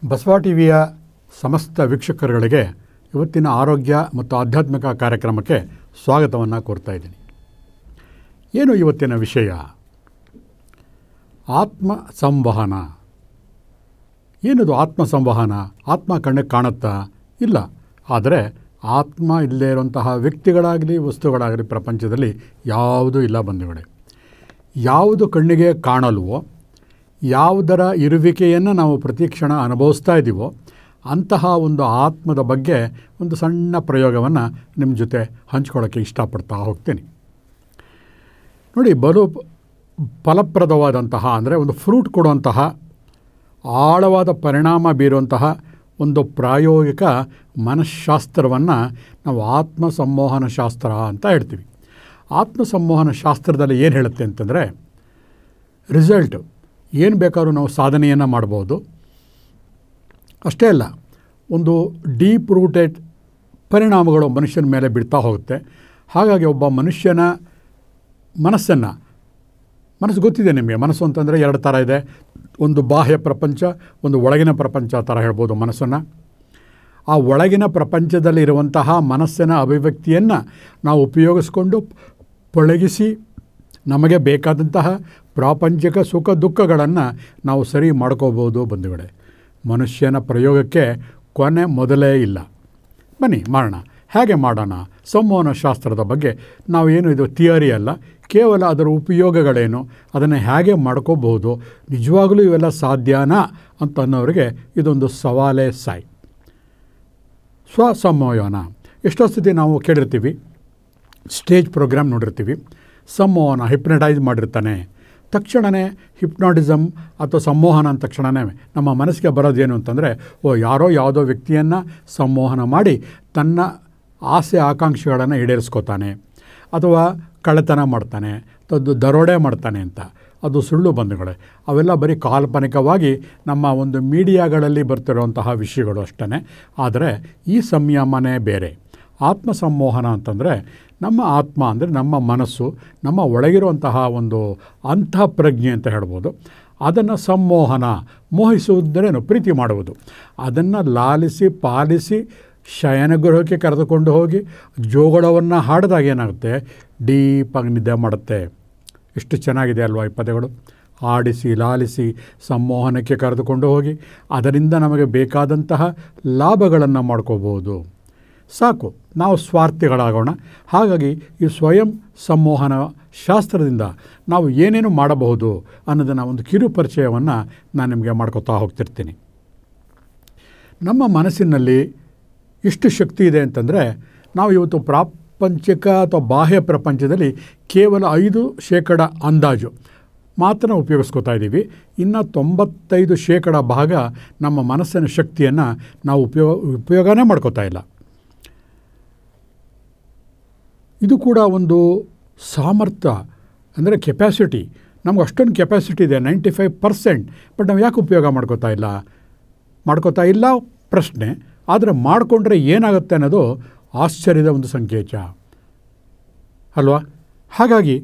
ಬಸವ ಟಿವಿಯ ಸಮಸ್ತ ವೀಕ್ಷಕರುಗಳಿಗೆ ಇವತ್ತಿನ ಆರೋಗ್ಯ ಮತ್ತು ಆಧ್ಯಾತ್ಮಿಕ ಕಾರ್ಯಕ್ರಮಕ್ಕೆ ಸ್ವಾಗತವನ್ನು ಕೋರ್ತಾ ಇದ್ದೀನಿ. ಏನು ಇವತ್ತಿನ ವಿಷಯ? ಆತ್ಮ ಸಂವಹನ. ಏನದು ಆತ್ಮ ಸಂವಹನ? ಆತ್ಮ ಕಣ್ಣಿಗೆ ಕಾಣುತ್ತಾ? ಇಲ್ಲ. ಆದರೆ ಆತ್ಮ ಇಲ್ಲದೇ ಇರುವಂತಹ ವ್ಯಕ್ತಿಗಳಾಗಲಿ ವಸ್ತುಗಳಾಗಲಿ ಪ್ರಪಂಚದಲ್ಲಿ ಯಾವುದೂ ಇಲ್ಲ ಬಂಧುಗಳೇ. ಯಾವುದು ಕಣ್ಣಿಗೆ ಕಾಣಲ್ವೋ, ಯಾವುದರ ಇರುವಿಕೆಯನ್ನು ನಾವು ಪ್ರತಿಕ್ಷಣ ಅನುಭವಿಸ್ತಾ ಇದ್ದೀವೋ ಅಂತಹ ಒಂದು ಆತ್ಮದ ಬಗ್ಗೆ ಒಂದು ಸಣ್ಣ ಪ್ರಯೋಗವನ್ನು ನಿಮ್ಮ ಜೊತೆ ಹಂಚ್ಕೊಳ್ಳೋಕ್ಕೆ ಇಷ್ಟಪಡ್ತಾ ಹೋಗ್ತೀನಿ. ನೋಡಿ, ಬಲು ಫಲಪ್ರದವಾದಂತಹ ಅಂದರೆ ಒಂದು ಫ್ರೂಟ್ ಕೊಡುವಂತಹ ಆಳವಾದ ಪರಿಣಾಮ ಬೀರುವಂತಹ ಒಂದು ಪ್ರಾಯೋಗಿಕ ಮನಃಶಾಸ್ತ್ರವನ್ನು ನಾವು ಆತ್ಮ ಸಂಮೋಹನ ಶಾಸ್ತ್ರ ಅಂತ ಹೇಳ್ತೀವಿ. ಆತ್ಮ ಸಂಮೋಹನ ಶಾಸ್ತ್ರದಲ್ಲಿ ಏನು ಹೇಳುತ್ತೆ ಅಂತಂದರೆ, ರಿಸಲ್ಟು ಏನು ಬೇಕಾದ್ರೂ ನಾವು ಸಾಧನೆಯನ್ನು ಮಾಡ್ಬೋದು. ಅಷ್ಟೇ ಅಲ್ಲ, ಒಂದು ಡೀಪ್ ರೂಟೆಡ್ ಪರಿಣಾಮಗಳು ಮನುಷ್ಯನ ಮೇಲೆ ಬಿಡ್ತಾ ಹೋಗುತ್ತೆ. ಹಾಗಾಗಿ ಒಬ್ಬ ಮನುಷ್ಯನ ಮನಸ್ಸು ಗೊತ್ತಿದೆ ನಿಮಗೆ. ಮನಸ್ಸು ಅಂತಂದರೆ ಎರಡು ಥರ ಇದೆ. ಒಂದು ಬಾಹ್ಯ ಪ್ರಪಂಚ, ಒಂದು ಒಳಗಿನ ಪ್ರಪಂಚ ಥರ ಹೇಳ್ಬೋದು ಮನಸ್ಸನ್ನು. ಆ ಒಳಗಿನ ಪ್ರಪಂಚದಲ್ಲಿ ಇರುವಂತಹ ಮನಸ್ಸಿನ ಅಭಿವ್ಯಕ್ತಿಯನ್ನು ನಾವು ಉಪಯೋಗಿಸ್ಕೊಂಡು ಪಳಗಿಸಿ ನಮಗೆ ಬೇಕಾದಂತಹ ಪ್ರಾಪಂಚಿಕ ಸುಖ ದುಃಖಗಳನ್ನು ನಾವು ಸರಿ ಮಾಡ್ಕೋಬೋದು ಬಂಧುಗಳೇ. ಮನುಷ್ಯನ ಪ್ರಯೋಗಕ್ಕೆ ಕೊನೆ ಮೊದಲೇ ಇಲ್ಲ. ಬನ್ನಿ ಮಾಡೋಣ. ಹೇಗೆ ಮಾಡೋಣ? ಸಂಮೋಹನ ಶಾಸ್ತ್ರದ ಬಗ್ಗೆ ನಾವೇನು, ಇದು ಥಿಯರಿ ಅಲ್ಲ, ಕೇವಲ ಅದರ ಉಪಯೋಗಗಳೇನು, ಅದನ್ನು ಹೇಗೆ ಮಾಡ್ಕೋಬಹುದು, ನಿಜವಾಗಲೂ ಇವೆಲ್ಲ ಸಾಧ್ಯನಾ ಅಂತ ಅನ್ನೋರಿಗೆ ಇದೊಂದು ಸವಾಲೇ ಸಾಯಿ. ಸ್ವಸಂಮೋಹನ ಎಷ್ಟೋ ಸತಿ ನಾವು ಕೇಳಿರ್ತೀವಿ, ಸ್ಟೇಜ್ ಪ್ರೋಗ್ರಾಮ್ ನೋಡಿರ್ತೀವಿ. ಸಂಮೋಹನ ಹಿಪ್ನಟೈಸ್ ಮಾಡಿರ್ತಾನೆ. ತಕ್ಷಣವೇ ಹಿಪ್ನಾಟಿಸಮ್ ಅಥವಾ ಸಂಮೋಹನ ಅಂದ ತಕ್ಷಣವೇ ನಮ್ಮ ಮನಸ್ಸಿಗೆ ಬರೋದೇನು ಅಂತಂದರೆ, ಯಾರೋ ಯಾವುದೋ ವ್ಯಕ್ತಿಯನ್ನು ಸಂಮೋಹನ ಮಾಡಿ ತನ್ನ ಆಸೆ ಆಕಾಂಕ್ಷೆಗಳನ್ನು ಈಡೇರಿಸ್ಕೋತಾನೆ, ಅಥವಾ ಕಳ್ಳತನ ಮಾಡ್ತಾನೆ, ದರೋಡೆ ಮಾಡ್ತಾನೆ ಅಂತ. ಅದು ಸುಳ್ಳು ಬಂಧುಗಳೇ. ಅವೆಲ್ಲ ಬರೀ ಕಾಲ್ಪನಿಕವಾಗಿ ನಮ್ಮ ಒಂದು ಮೀಡಿಯಾಗಳಲ್ಲಿ ಬರ್ತಿರುವಂತಹ ವಿಷಯಗಳು ಅಷ್ಟೇ. ಆದರೆ ಈ ಸಂಯಮನೇ ಬೇರೆ. ಆತ್ಮ ಸಂಮೋಹನ ಅಂತಂದರೆ ನಮ್ಮ ಆತ್ಮ ಅಂದರೆ ನಮ್ಮ ಮನಸ್ಸು, ನಮ್ಮ ಒಳಗಿರುವಂತಹ ಒಂದು ಅಂತಃಪ್ರಜ್ಞೆ ಅಂತ ಹೇಳ್ಬೋದು. ಅದನ್ನು ಸಂಮೋಹನ, ಮೋಹಿಸುವುದರೇನು, ಪ್ರೀತಿ ಮಾಡುವುದು. ಅದನ್ನು ಲಾಲಿಸಿ ಪಾಲಿಸಿ ಶಯನಗೃಹಕ್ಕೆ ಕರೆದುಕೊಂಡು ಹೋಗಿ ಜೋಗಳವನ್ನು ಹಾಡಿದಾಗ ಏನಾಗುತ್ತೆ, ಡೀಪಾಗಿ ನಿದ್ದೆ ಮಾಡುತ್ತೆ. ಎಷ್ಟು ಚೆನ್ನಾಗಿದೆ ಅಲ್ವಾ ಈ ಪದಗಳು. ಆಡಿಸಿ ಲಾಲಿಸಿ ಸಂಮೋಹನಕ್ಕೆ ಕರೆದುಕೊಂಡು ಹೋಗಿ ಅದರಿಂದ ನಮಗೆ ಬೇಕಾದಂತಹ ಲಾಭಗಳನ್ನು ಮಾಡ್ಕೋಬೋದು. ಸಾಕು, ನಾವು ಸ್ವಾರ್ಥಿಗಳಾಗೋಣ. ಹಾಗಾಗಿ ಈ ಸ್ವಯಂ ಸಂಮೋಹನ ಶಾಸ್ತ್ರದಿಂದ ನಾವು ಏನೇನು ಮಾಡಬಹುದು ಅನ್ನೋದನ್ನು ಒಂದು ಕಿರು ಪರಿಚಯವನ್ನು ನಾನು ನಿಮಗೆ ಮಾಡ್ಕೋತಾ ಹೋಗ್ತಿರ್ತೀನಿ. ನಮ್ಮ ಮನಸ್ಸಿನಲ್ಲಿ ಎಷ್ಟು ಶಕ್ತಿ ಇದೆ ಅಂತಂದರೆ, ನಾವು ಇವತ್ತು ಪ್ರಾಪಂಚಿಕ ಅಥವಾ ಬಾಹ್ಯ ಪ್ರಪಂಚದಲ್ಲಿ ಕೇವಲ 5% ಅಂದಾಜು ಮಾತ್ರ ಉಪಯೋಗಿಸ್ಕೋತಾ ಇದ್ದೀವಿ. ಇನ್ನು 95% ಭಾಗ ನಮ್ಮ ಮನಸ್ಸಿನ ಶಕ್ತಿಯನ್ನು ನಾವು ಉಪಯೋಗನೇ ಮಾಡ್ಕೋತಾ ಇಲ್ಲ. ಇದು ಕೂಡ ಒಂದು ಸಾಮರ್ಥ್ಯ, ಅಂದರೆ ಕೆಪ್ಯಾಸಿಟಿ. ನಮ್ಗೆ ಅಷ್ಟೊಂದು ಕೆಪ್ಯಾಸಿಟಿ ಇದೆ, 95%. ಬಟ್ ನಾವು ಯಾಕೆ ಉಪಯೋಗ ಮಾಡ್ಕೋತಾ ಇಲ್ಲ ಪ್ರಶ್ನೆ. ಆದರೆ ಮಾಡಿಕೊಂಡ್ರೆ ಏನಾಗುತ್ತೆ ಅನ್ನೋದು ಆಶ್ಚರ್ಯದ ಒಂದು ಸಂಕೇತ ಅಲ್ವಾ? ಹಾಗಾಗಿ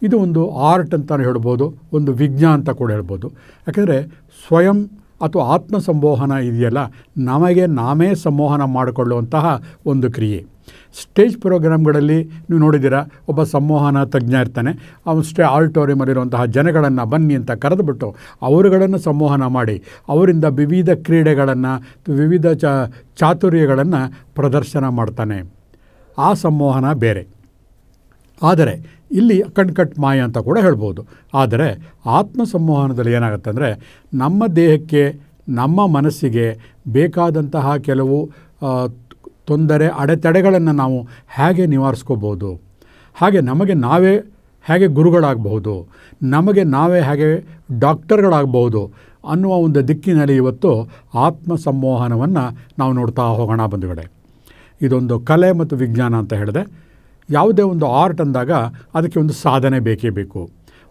ಇದು ಒಂದು ಆರ್ಟ್ ಅಂತಲೂ ಹೇಳ್ಬೋದು, ಒಂದು ವಿಜ್ಞಾನ ಅಂತ ಕೂಡ ಹೇಳ್ಬೋದು. ಯಾಕೆಂದರೆ ಸ್ವಯಂ ಅಥವಾ ಆತ್ಮ ಸಂಮೋಹನ ಇದೆಯಲ್ಲ, ನಮಗೆ ನಾವೇ ಸಂಮೋಹನ ಮಾಡಿಕೊಳ್ಳುವಂತಹ ಒಂದು ಕ್ರಿಯೆ. ಸ್ಟೇಜ್ ಪ್ರೋಗ್ರಾಮ್ಗಳಲ್ಲಿ ನೀವು ನೋಡಿದ್ದೀರಾ, ಒಬ್ಬ ಸಂಮೋಹನ ತಜ್ಞ ಇರ್ತಾನೆ. ಅವನು ಆಡಿಟೋರಿಯಮಲ್ಲಿರುವಂತಹ ಜನಗಳನ್ನು ಬನ್ನಿ ಅಂತ ಕರೆದುಬಿಟ್ಟು ಅವರುಗಳನ್ನು ಸಂಮೋಹನ ಮಾಡಿ ಅವರಿಂದ ವಿವಿಧ ಕ್ರೀಡೆಗಳನ್ನು, ವಿವಿಧ ಚಾತುರ್ಯಗಳನ್ನು ಪ್ರದರ್ಶನ ಮಾಡ್ತಾನೆ. ಆ ಸಂಮೋಹನ ಬೇರೆ. ಆದರೆ ಇಲ್ಲಿ ಕಣ್ಕಟ್ ಮಾಯ ಅಂತ ಕೂಡ ಹೇಳ್ಬೋದು. ಆದರೆ ಆತ್ಮ ಸಂಮೋಹನದಲ್ಲಿ ಏನಾಗುತ್ತೆ ಅಂದರೆ, ನಮ್ಮ ದೇಹಕ್ಕೆ, ನಮ್ಮ ಮನಸ್ಸಿಗೆ ಬೇಕಾದಂತಹ ಕೆಲವು ತೊಂದರೆ ಅಡೆತಡೆಗಳನ್ನು ನಾವು ಹೇಗೆ ನಿವಾರಿಸ್ಕೋಬೋದು, ಹಾಗೆ ನಮಗೆ ನಾವೇ ಹೇಗೆ ಗುರುಗಳಾಗಬಹುದು, ನಮಗೆ ನಾವೇ ಹೇಗೆ ಡಾಕ್ಟರ್ಗಳಾಗಬಹುದು ಅನ್ನುವ ಒಂದು ದಿಕ್ಕಿನಲ್ಲಿ ಇವತ್ತು ಆತ್ಮ ಸಂಮೋಹನವನ್ನು ನಾವು ನೋಡ್ತಾ ಹೋಗೋಣ ಬಂಧುಗಳೇ. ಇದೊಂದು ಕಲೆ ಮತ್ತು ವಿಜ್ಞಾನ ಅಂತ ಹೇಳಿದೆ. ಯಾವುದೇ ಒಂದು ಆರ್ಟ್ ಅಂದಾಗ ಅದಕ್ಕೆ ಒಂದು ಸಾಧನೆ ಬೇಕೇ ಬೇಕು.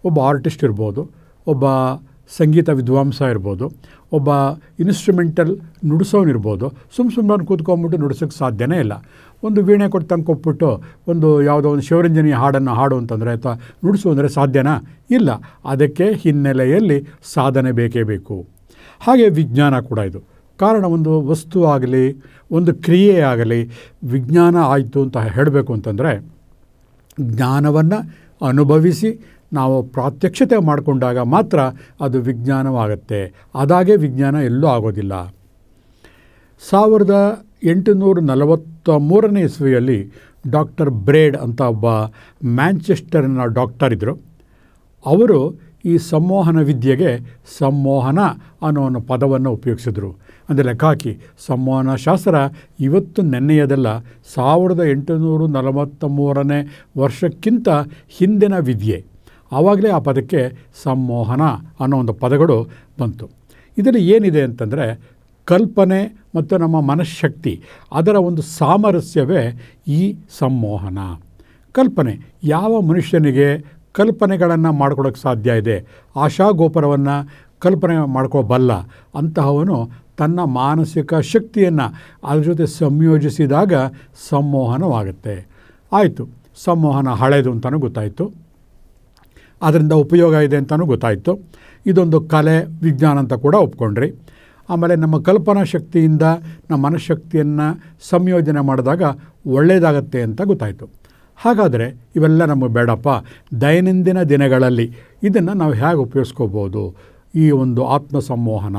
ಒಬ್ಬ ಆರ್ಟಿಸ್ಟ್ ಇರ್ಬೋದು, ಒಬ್ಬ ಸಂಗೀತ ವಿದ್ವಾಂಸ ಇರ್ಬೋದು, ಒಬ್ಬ ಇನ್ಸ್ಟ್ರುಮೆಂಟಲ್ ನುಡಿಸೋನಿರ್ಬೋದು. ಸುಮ್ಮನೆ ಕೂತ್ಕೊಂಡ್ಬಿಟ್ಟು ನುಡಿಸೋಕ್ಕೆ ಸಾಧ್ಯನೇ ಇಲ್ಲ. ಒಂದು ವೀಣೆ ಕೊಟ್ಟು ತಂದು ಕೊಟ್ಬಿಟ್ಟು ಒಂದು ಯಾವುದೋ ಒಂದು ಶಿವರಂಜನಿ ಹಾಡನ್ನು ಹಾಡು ಅಂತಂದರೆ ಅಥವಾ ನುಡಿಸು ಅಂದರೆ ಸಾಧ್ಯನಾ? ಇಲ್ಲ. ಅದಕ್ಕೆ ಹಿನ್ನೆಲೆಯಲ್ಲಿ ಸಾಧನೆ ಬೇಕೇ ಬೇಕು. ಹಾಗೆ ವಿಜ್ಞಾನ ಕೂಡ ಇದು. ಕಾರಣ ಒಂದು ವಸ್ತು ಆಗಲಿ, ಒಂದು ಕ್ರಿಯೆ ಆಗಲಿ ವಿಜ್ಞಾನ ಆಯಿತು ಅಂತ ಹೇಳಬೇಕು ಅಂತಂದರೆ ಜ್ಞಾನವನ್ನು ಅನುಭವಿಸಿ ನಾವು ಪ್ರಾತ್ಯಕ್ಷತೆ ಮಾಡಿಕೊಂಡಾಗ ಮಾತ್ರ ಅದು ವಿಜ್ಞಾನವಾಗುತ್ತೆ. ಅದಾಗೆ ವಿಜ್ಞಾನ ಎಲ್ಲೂ ಆಗೋದಿಲ್ಲ. 1843ನೇ ಇಸ್ವಿಯಲ್ಲಿ ಡಾಕ್ಟರ್ ಬ್ರೇಡ್ ಅಂತ ಒಬ್ಬ ಮ್ಯಾಂಚೆಸ್ಟರ್ನ ಡಾಕ್ಟರ್ ಇದ್ದರು. ಅವರು ಈ ಸಂಮೋಹನ ವಿದ್ಯೆಗೆ ಸಂಮೋಹನ ಅನ್ನೋ ಪದವನ್ನು ಉಪಯೋಗಿಸಿದ್ರು. ಅಂದರೆ ಲೆಕ್ಕ ಹಾಕಿ, ಸಂಮೋಹನ ಶಾಸ್ತ್ರ ಇವತ್ತು ನೆನ್ನೆಯದಲ್ಲ, 1843ನೇ ವರ್ಷಕ್ಕಿಂತ ಹಿಂದಿನ ವಿದ್ಯೆ. ಆವಾಗಲೇ ಆ ಪದಕ್ಕೆ ಸಂಮೋಹನ ಅನ್ನೋ ಒಂದು ಪದಗಳು ಬಂತು. ಇದರಲ್ಲಿ ಏನಿದೆ ಅಂತಂದರೆ ಕಲ್ಪನೆ ಮತ್ತು ನಮ್ಮ ಮನಃಶಕ್ತಿ ಅದರ ಒಂದು ಸಾಮರಸ್ಯವೇ ಈ ಸಂಮೋಹನ. ಕಲ್ಪನೆ ಯಾವ ಮನುಷ್ಯನಿಗೆ ಕಲ್ಪನೆಗಳನ್ನು ಮಾಡ್ಕೊಡೋಕ್ಕೆ ಸಾಧ್ಯ ಇದೆ, ಆಶಾಗೋಪುರವನ್ನು ಕಲ್ಪನೆ ಮಾಡ್ಕೋಬಲ್ಲ ಅಂತಹವನು ತನ್ನ ಮಾನಸಿಕ ಶಕ್ತಿಯನ್ನು ಅದ್ರ ಜೊತೆ ಸಂಯೋಜಿಸಿದಾಗ ಸಂಮೋಹನವಾಗುತ್ತೆ. ಆಯಿತು, ಸಂಮೋಹನ ಹಳೆಯದು ಅಂತಲೂ ಗೊತ್ತಾಯಿತು, ಅದರಿಂದ ಉಪಯೋಗ ಇದೆ ಅಂತಲೂ ಗೊತ್ತಾಯಿತು. ಇದೊಂದು ಕಲೆ, ವಿಜ್ಞಾನ ಅಂತ ಕೂಡ ಒಪ್ಕೊಂಡ್ರಿ. ಆಮೇಲೆ ನಮ್ಮ ಕಲ್ಪನಾ ಶಕ್ತಿಯಿಂದ ನಮ್ಮ ಮನಃಶಕ್ತಿಯನ್ನು ಸಂಯೋಜನೆ ಮಾಡಿದಾಗ ಒಳ್ಳೆಯದಾಗತ್ತೆ ಅಂತ ಗೊತ್ತಾಯಿತು. ಹಾಗಾದರೆ ಇವೆಲ್ಲ ನಮಗೆ ಬೇಡಪ್ಪ, ದೈನಂದಿನ ದಿನಗಳಲ್ಲಿ ಇದನ್ನು ನಾವು ಹೇಗೆ ಉಪಯೋಗಿಸ್ಕೋಬೋದು ಈ ಒಂದು ಆತ್ಮ ಸಂಮೋಹನ?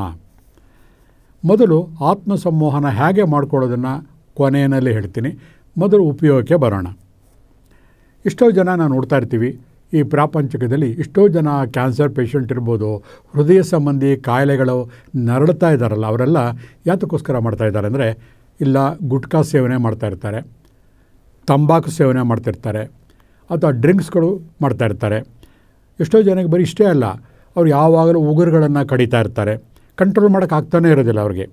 ಮೊದಲು ಆತ್ಮ ಸಂಮೋಹನ ಹೇಗೆ ಮಾಡ್ಕೊಳ್ಳೋದನ್ನು ಕೊನೆಯಲ್ಲಿ ಹೇಳ್ತೀನಿ. ಮೊದಲು ಉಪಯೋಗಕ್ಕೆ ಬರೋಣ. ಎಷ್ಟೋ ಜನ ನಾವು ನೋಡ್ತಾ ಇರ್ತೀವಿ ಈ ಪ್ರಾಪಂಚಿಕದಲ್ಲಿ, ಎಷ್ಟೋ ಜನ ಕ್ಯಾನ್ಸರ್ ಪೇಷಂಟ್ ಇರ್ಬೋದು, ಹೃದಯ ಸಂಬಂಧಿ ಕಾಯಿಲೆಗಳು ನರಳ್ತಾ ಇದ್ದಾರಲ್ಲ, ಅವರೆಲ್ಲ ಯಾತಕ್ಕೋಸ್ಕರ ಮಾಡ್ತಾಯಿದ್ದಾರೆ ಅಂದರೆ, ಇಲ್ಲ ಗುಟ್ಕಾ ಸೇವನೆ ಮಾಡ್ತಾಯಿರ್ತಾರೆ, ತಂಬಾಕು ಸೇವನೆ ಮಾಡ್ತಿರ್ತಾರೆ, ಅಥವಾ ಡ್ರಿಂಕ್ಸ್ಗಳು ಮಾಡ್ತಾಯಿರ್ತಾರೆ. ಎಷ್ಟೋ ಜನಕ್ಕೆ ಬರೀ ಇಷ್ಟೇ ಅಲ್ಲ, ಅವ್ರು ಯಾವಾಗಲೂ ಉಗುರುಗಳನ್ನು ಕಡಿತಾ ಇರ್ತಾರೆ, ಕಂಟ್ರೋಲ್ ಮಾಡೋಕ್ಕಾಗ್ತಾನೇ ಇರೋದಿಲ್ಲ ಅವ್ರಿಗೆ.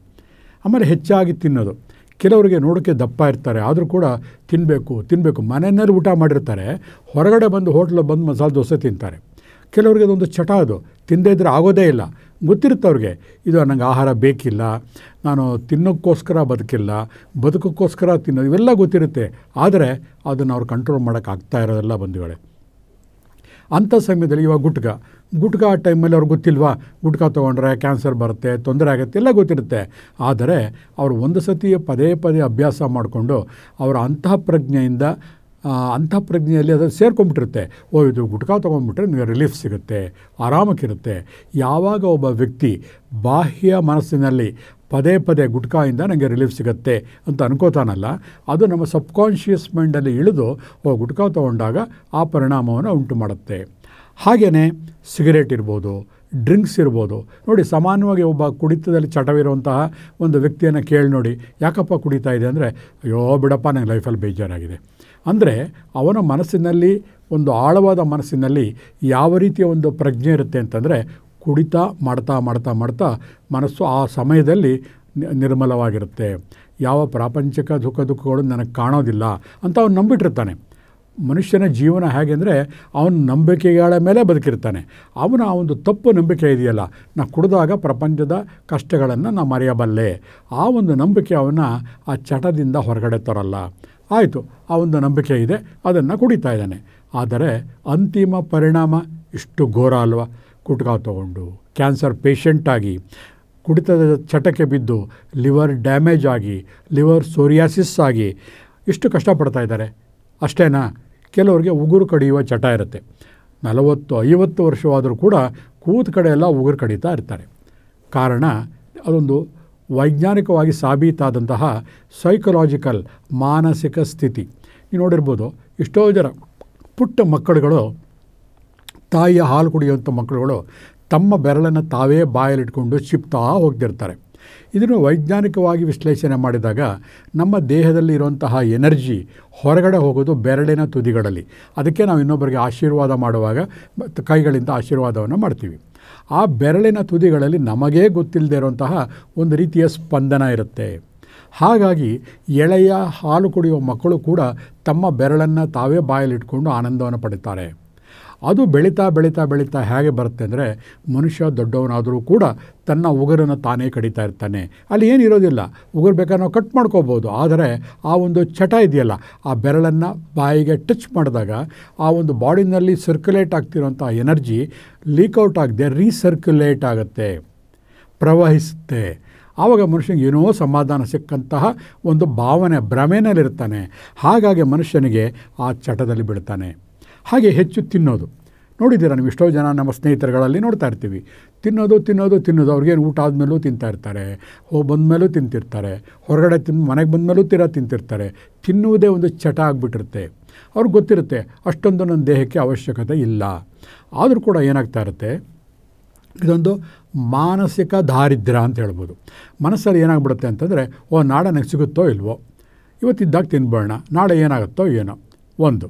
ಆಮೇಲೆ ಹೆಚ್ಚಾಗಿ ತಿನ್ನೋದು. ಕೆಲವರಿಗೆ ನೋಡೋಕ್ಕೆ ದಪ್ಪ ಇರ್ತಾರೆ, ಆದರೂ ಕೂಡ ತಿನ್ನಬೇಕು ಮನೆಯಲ್ಲಿ ಊಟ ಮಾಡಿರ್ತಾರೆ, ಹೊರಗಡೆ ಬಂದು ಹೋಟ್ಲಿಗೆ ಬಂದು ಮಸಾಲೆ ದೋಸೆ ತಿಂತಾರೆ. ಕೆಲವರಿಗೆ ಅದೊಂದು ಚಟ, ಅದು ತಿಂದೇ ಇದ್ದರೆ ಆಗೋದೇ ಇಲ್ಲ. ಗೊತ್ತಿರುತ್ತೆ ಅವ್ರಿಗೆ, ಇದು ನನಗೆ ಆಹಾರ ಬೇಕಿಲ್ಲ, ನಾನು ತಿನ್ನೋಕ್ಕೋಸ್ಕರ ಬದುಕೋಕ್ಕೋಸ್ಕರ ತಿನ್ನೋದು, ಇವೆಲ್ಲ ಗೊತ್ತಿರುತ್ತೆ. ಆದರೆ ಅದನ್ನು ಅವ್ರು ಕಂಟ್ರೋಲ್ ಮಾಡೋಕ್ಕಾಗ್ತಾ ಇರೋದೆಲ್ಲ ಬಂಧುಗಳೇ. ಅಂಥ ಸಮಯದಲ್ಲಿ ಇವಾಗ ಗುಟ್ಕಾ ಟೈಮಲ್ಲಿ ಅವ್ರಿಗೆ ಗೊತ್ತಿಲ್ವಾ, ಗುಟ್ಕಾ ತೊಗೊಂಡ್ರೆ ಕ್ಯಾನ್ಸರ್ ಬರುತ್ತೆ, ತೊಂದರೆ ಆಗುತ್ತೆ, ಎಲ್ಲ ಗೊತ್ತಿರುತ್ತೆ. ಆದರೆ ಅವರು ಒಂದು ಸತಿ ಪದೇ ಅಭ್ಯಾಸ ಮಾಡಿಕೊಂಡು ಅವರ ಅಂತಃಪ್ರಜ್ಞೆಯಲ್ಲಿ ಅದು ಸೇರ್ಕೊಂಡ್ಬಿಟ್ಟಿರುತ್ತೆ. ಇದು ಗುಟ್ಕಾ ತೊಗೊಂಡ್ಬಿಟ್ರೆ ನಿಮಗೆ ರಿಲೀಫ್ ಸಿಗುತ್ತೆ, ಆರಾಮಕ್ಕಿರುತ್ತೆ. ಯಾವಾಗ ಒಬ್ಬ ವ್ಯಕ್ತಿ ಬಾಹ್ಯ ಮನಸ್ಸಿನಲ್ಲಿ ಪದೇ ಗುಟ್ಕಾಯಿಂದ ನನಗೆ ರಿಲೀಫ್ ಸಿಗುತ್ತೆ ಅಂತ ಅನ್ಕೋತಾನಲ್ಲ, ಅದು ನಮ್ಮ ಸಬ್ಕಾನ್ಷಿಯಸ್ ಮೈಂಡಲ್ಲಿ ಇಳಿದು ಗುಟ್ಕಾ ತೊಗೊಂಡಾಗ ಆ ಪರಿಣಾಮವನ್ನು ಉಂಟು ಮಾಡುತ್ತೆ. ಹಾಗೆಯೇ ಸಿಗರೇಟ್ ಇರ್ಬೋದು, ಡ್ರಿಂಕ್ಸ್ ಇರ್ಬೋದು. ನೋಡಿ, ಸಾಮಾನ್ಯವಾಗಿ ಒಬ್ಬ ಕುಡಿತದಲ್ಲಿ ಚಟವಿರುವಂತಹ ಒಂದು ವ್ಯಕ್ತಿಯನ್ನು ಕೇಳಿ ನೋಡಿ, ಯಾಕಪ್ಪ ಕುಡಿತಾ ಇದೆ ಅಂದರೆ, ಅಯ್ಯೋ ಬಿಡಪ್ಪ, ನನಗೆ ಲೈಫಲ್ಲಿ ಬೇಜಾರಾಗಿದೆ. ಅಂದರೆ ಅವನ ಮನಸ್ಸಿನಲ್ಲಿ, ಒಂದು ಆಳವಾದ ಮನಸ್ಸಿನಲ್ಲಿ ಯಾವ ರೀತಿಯ ಒಂದು ಪ್ರಜ್ಞೆ ಇರುತ್ತೆ ಅಂತಂದರೆ, ಕುಡಿತಾ ಮಾಡ್ತಾ ಮನಸ್ಸು ಆ ಸಮಯದಲ್ಲಿ ನಿರ್ಮಲವಾಗಿರುತ್ತೆ. ಯಾವ ಪ್ರಾಪಂಚಿಕ ದುಃಖಗಳು ನನಗೆ ಕಾಣೋದಿಲ್ಲ ಅಂತ ಅವನು ನಂಬಿಟ್ಟಿರ್ತಾನೆ. ಮನುಷ್ಯನ ಜೀವನ ಹೇಗೆ ಅಂದರೆ, ಅವನ ನಂಬಿಕೆಗಳ ಮೇಲೆ ಬದುಕಿರ್ತಾನೆ. ಅವನ ಆ ಒಂದು ತಪ್ಪು ನಂಬಿಕೆ ಇದೆಯಲ್ಲ, ನಾನು ಕುಡಿದಾಗ ಪ್ರಪಂಚದ ಕಷ್ಟಗಳನ್ನು ನಾನು ಮರೆಯಬಲ್ಲೆ, ಆ ಒಂದು ನಂಬಿಕೆ ಅವನ ಆ ಚಟದಿಂದ ಹೊರಗಡೆ ತರಲ್ಲ. ಆಯಿತು, ಆ ಒಂದು ನಂಬಿಕೆ ಇದೆ, ಅದನ್ನು ಕುಡಿತಾ ಇದ್ದಾನೆ. ಆದರೆ ಅಂತಿಮ ಪರಿಣಾಮ ಇಷ್ಟು ಘೋರ ಅಲ್ವಾ? ಗುಟ್ಕಾ ತೊಗೊಂಡು ಕ್ಯಾನ್ಸರ್ ಪೇಷಂಟಾಗಿ, ಕುಡಿತದ ಚಟಕ್ಕೆ ಬಿದ್ದು ಲಿವರ್ ಡ್ಯಾಮೇಜ್ ಆಗಿ, ಲಿವರ್ ಸೋರಿಯಾಸಿಸ್ ಆಗಿ ಎಷ್ಟು ಕಷ್ಟಪಡ್ತಾ ಇದ್ದಾರೆ. ಅಷ್ಟೇನಾ? ಕೆಲವರಿಗೆ ಉಗುರು ಕಡಿಯುವ ಚಟ ಇರುತ್ತೆ. 40-50 ವರ್ಷವಾದರೂ ಕೂಡ ಕೂತ ಕಡೆ ಎಲ್ಲ ಉಗುರು ಕಡಿತಾ ಇರ್ತಾರೆ. ಕಾರಣ ಅದೊಂದು ವೈಜ್ಞಾನಿಕವಾಗಿ ಸಾಬೀತಾದಂತಹ ಸೈಕಲಾಜಿಕಲ್ ಮಾನಸಿಕ ಸ್ಥಿತಿ. ನೀವು ನೋಡಿರ್ಬೋದು, ಎಷ್ಟೋ ಜನ ಪುಟ್ಟ ಮಕ್ಕಳುಗಳು, ತಾಯಿಯ ಹಾಲು ಕುಡಿಯುವಂಥ ಮಕ್ಕಳುಗಳು ತಮ್ಮ ಬೆರಳನ್ನು ತಾವೇ ಬಾಯಲ್ಲಿಟ್ಕೊಂಡು ಚಿಪ್ತಾ ಹೋಗ್ತಿರ್ತಾರೆ. ಇದನ್ನು ವೈಜ್ಞಾನಿಕವಾಗಿ ವಿಶ್ಲೇಷಣೆ ಮಾಡಿದಾಗ ನಮ್ಮ ದೇಹದಲ್ಲಿ ಇರುವಂತಹ ಎನರ್ಜಿ ಹೊರಗಡೆ ಹೋಗೋದು ಬೆರಳಿನ ತುದಿಗಳಲ್ಲಿ. ಅದಕ್ಕೆ ನಾವು ಇನ್ನೊಬ್ಬರಿಗೆ ಆಶೀರ್ವಾದ ಮಾಡುವಾಗ ಕೈಗಳಿಂದ ಆಶೀರ್ವಾದವನ್ನು ಮಾಡ್ತೀವಿ. ಆ ಬೆರಳಿನ ತುದಿಗಳಲ್ಲಿ ನಮಗೇ ಗೊತ್ತಿಲ್ಲದೆ ಇರುವಂತಹ ಒಂದು ರೀತಿಯ ಸ್ಪಂದನ ಇರುತ್ತೆ. ಹಾಗಾಗಿ ಎಳೆಯ ಹಾಲು ಕುಡಿಯುವ ಮಕ್ಕಳು ಕೂಡ ತಮ್ಮ ಬೆರಳನ್ನು ತಾವೇ ಬಾಯಲ್ಲಿಟ್ಕೊಂಡು ಆನಂದವನ್ನು ಪಡಿತಾರೆ. ಅದು ಬೆಳೀತಾ ಹೇಗೆ ಬರುತ್ತೆ ಅಂದರೆ, ಮನುಷ್ಯ ದೊಡ್ಡವನಾದರೂ ಕೂಡ ತನ್ನ ಉಗುರನ್ನು ತಾನೇ ಕಡಿತಾ ಇರ್ತಾನೆ. ಅಲ್ಲಿ ಏನಿರೋದಿಲ್ಲ, ಉಗುರು ಬೇಕಾದ್ರೆ ನಾವು ಕಟ್ ಮಾಡ್ಕೋಬೋದು. ಆದರೆ ಆ ಒಂದು ಚಟ ಇದೆಯಲ್ಲ, ಆ ಬೆರಳನ್ನು ಬಾಯಿಗೆ ಟಚ್ ಮಾಡಿದಾಗ ಆ ಒಂದು ಬಾಡಿನಲ್ಲಿ ಸರ್ಕ್ಯುಲೇಟ್ ಆಗ್ತಿರೋಂಥ ಎನರ್ಜಿ ಲೀಕೌಟ್ ಆಗದೆ ರೀಸರ್ಕ್ಯುಲೇಟ್ ಆಗುತ್ತೆ, ಪ್ರವಹಿಸುತ್ತೆ. ಆವಾಗ ಮನುಷ್ಯನಿಗೆ ಏನೋ ಸಮಾಧಾನ ಸಿಕ್ಕಂತಹ ಒಂದು ಭಾವನೆ ಭ್ರಮೆನಲ್ಲಿರ್ತಾನೆ. ಹಾಗಾಗಿ ಮನುಷ್ಯನಿಗೆ ಆ ಚಟದಲ್ಲಿ ಬೀಳ್ತಾನೆ. ಹಾಗೆ ಹೆಚ್ಚು ತಿನ್ನೋದು ನೋಡಿದ್ದೀರಾ ನೀವು, ಎಷ್ಟೋ ಜನ ನಮ್ಮ ಸ್ನೇಹಿತರುಗಳಲ್ಲಿ ನೋಡ್ತಾ ಇರ್ತೀವಿ. ತಿನ್ನೋದು ಅವ್ರಿಗೇನು ಊಟ ಆದಮೇಲೂ ತಿಂತಾಯಿರ್ತಾರೆ, ಬಂದಮೇಲೂ ತಿಂತಿರ್ತಾರೆ, ಹೊರಗಡೆ ಮನೆಗೆ ಬಂದಮೇಲೂ ತಿಂತಿರ್ತಾರೆ. ತಿನ್ನುವುದೇ ಒಂದು ಚಟ ಆಗಿಬಿಟ್ಟಿರುತ್ತೆ. ಅವ್ರಿಗೆ ಗೊತ್ತಿರುತ್ತೆ ಅಷ್ಟೊಂದು ನನ್ನ ದೇಹಕ್ಕೆ ಅವಶ್ಯಕತೆ ಇಲ್ಲ. ಆದರೂ ಕೂಡ ಏನಾಗ್ತಾ ಇರುತ್ತೆ, ಇದೊಂದು ಮಾನಸಿಕ ದಾರಿದ್ರ್ಯ ಅಂತ ಹೇಳ್ಬೋದು. ಮನಸ್ಸಲ್ಲಿ ಏನಾಗ್ಬಿಡುತ್ತೆ ಅಂತಂದರೆ, ನಾಳೆ ನನಗೆ ಸಿಗುತ್ತೋ ಇಲ್ವೋ, ಇವತ್ತಿದ್ದಾಗ ತಿನ್ಬೇಡ, ನಾಳೆ ಏನಾಗುತ್ತೋ ಏನೋ ಒಂದು.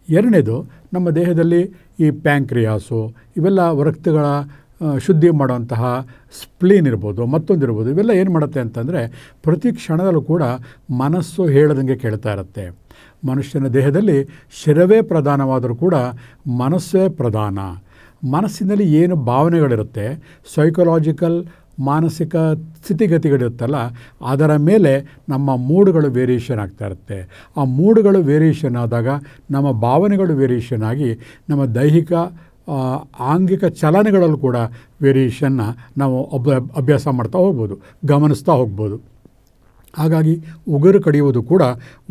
ಎರಡನೇದು, ನಮ್ಮ ದೇಹದಲ್ಲಿ ಈ ಪ್ಯಾಂಕ್ರಿಯಾಸು ಇವೆಲ್ಲ ರಕ್ತಗಳ ಶುದ್ಧಿ ಮಾಡುವಂತಹ ಸ್ಪ್ಲೀನ್ ಇರ್ಬೋದು, ಮತ್ತೊಂದಿರ್ಬೋದು, ಇವೆಲ್ಲ ಏನು ಮಾಡುತ್ತೆ ಅಂತಂದರೆ ಪ್ರತಿ ಕ್ಷಣದಲ್ಲೂ ಕೂಡ ಮನಸ್ಸು ಹೇಳದಂಗೆ ಕೇಳ್ತಾ ಇರುತ್ತೆ. ಮನುಷ್ಯನ ದೇಹದಲ್ಲಿ ಶರೀರವೇ ಪ್ರಧಾನವಾದರೂ ಕೂಡ ಮನಸ್ಸೇ ಪ್ರಧಾನ. ಮನಸ್ಸಿನಲ್ಲಿ ಏನು ಭಾವನೆಗಳಿರುತ್ತೆ, ಸೈಕಲಾಜಿಕಲ್ ಮಾನಸಿಕ ಸ್ಥಿತಿಗತಿಗಳಿರುತ್ತಲ್ಲ, ಅದರ ಮೇಲೆ ನಮ್ಮ ಮೂಡುಗಳು ವೇರಿಯೇಷನ್ ಆಗ್ತಾ ಇರುತ್ತೆ. ಆ ಮೂಡುಗಳು ವೇರಿಯೇಷನ್ ಆದಾಗ ನಮ್ಮ ಭಾವನೆಗಳು ವೇರಿಯೇಷನ್ ಆಗಿ ನಮ್ಮ ದೈಹಿಕ ಆಂಗಿಕ ಚಲನೆಗಳಲ್ಲೂ ಕೂಡ ವೇರಿಯೇಷನ್ನ ನಾವು ಅಭ್ಯಾಸ ಮಾಡ್ತಾ ಹೋಗ್ಬೋದು, ಗಮನಿಸ್ತಾ ಹೋಗ್ಬೋದು. ಹಾಗಾಗಿ ಉಗುರು ಕಡಿಯುವುದು ಕೂಡ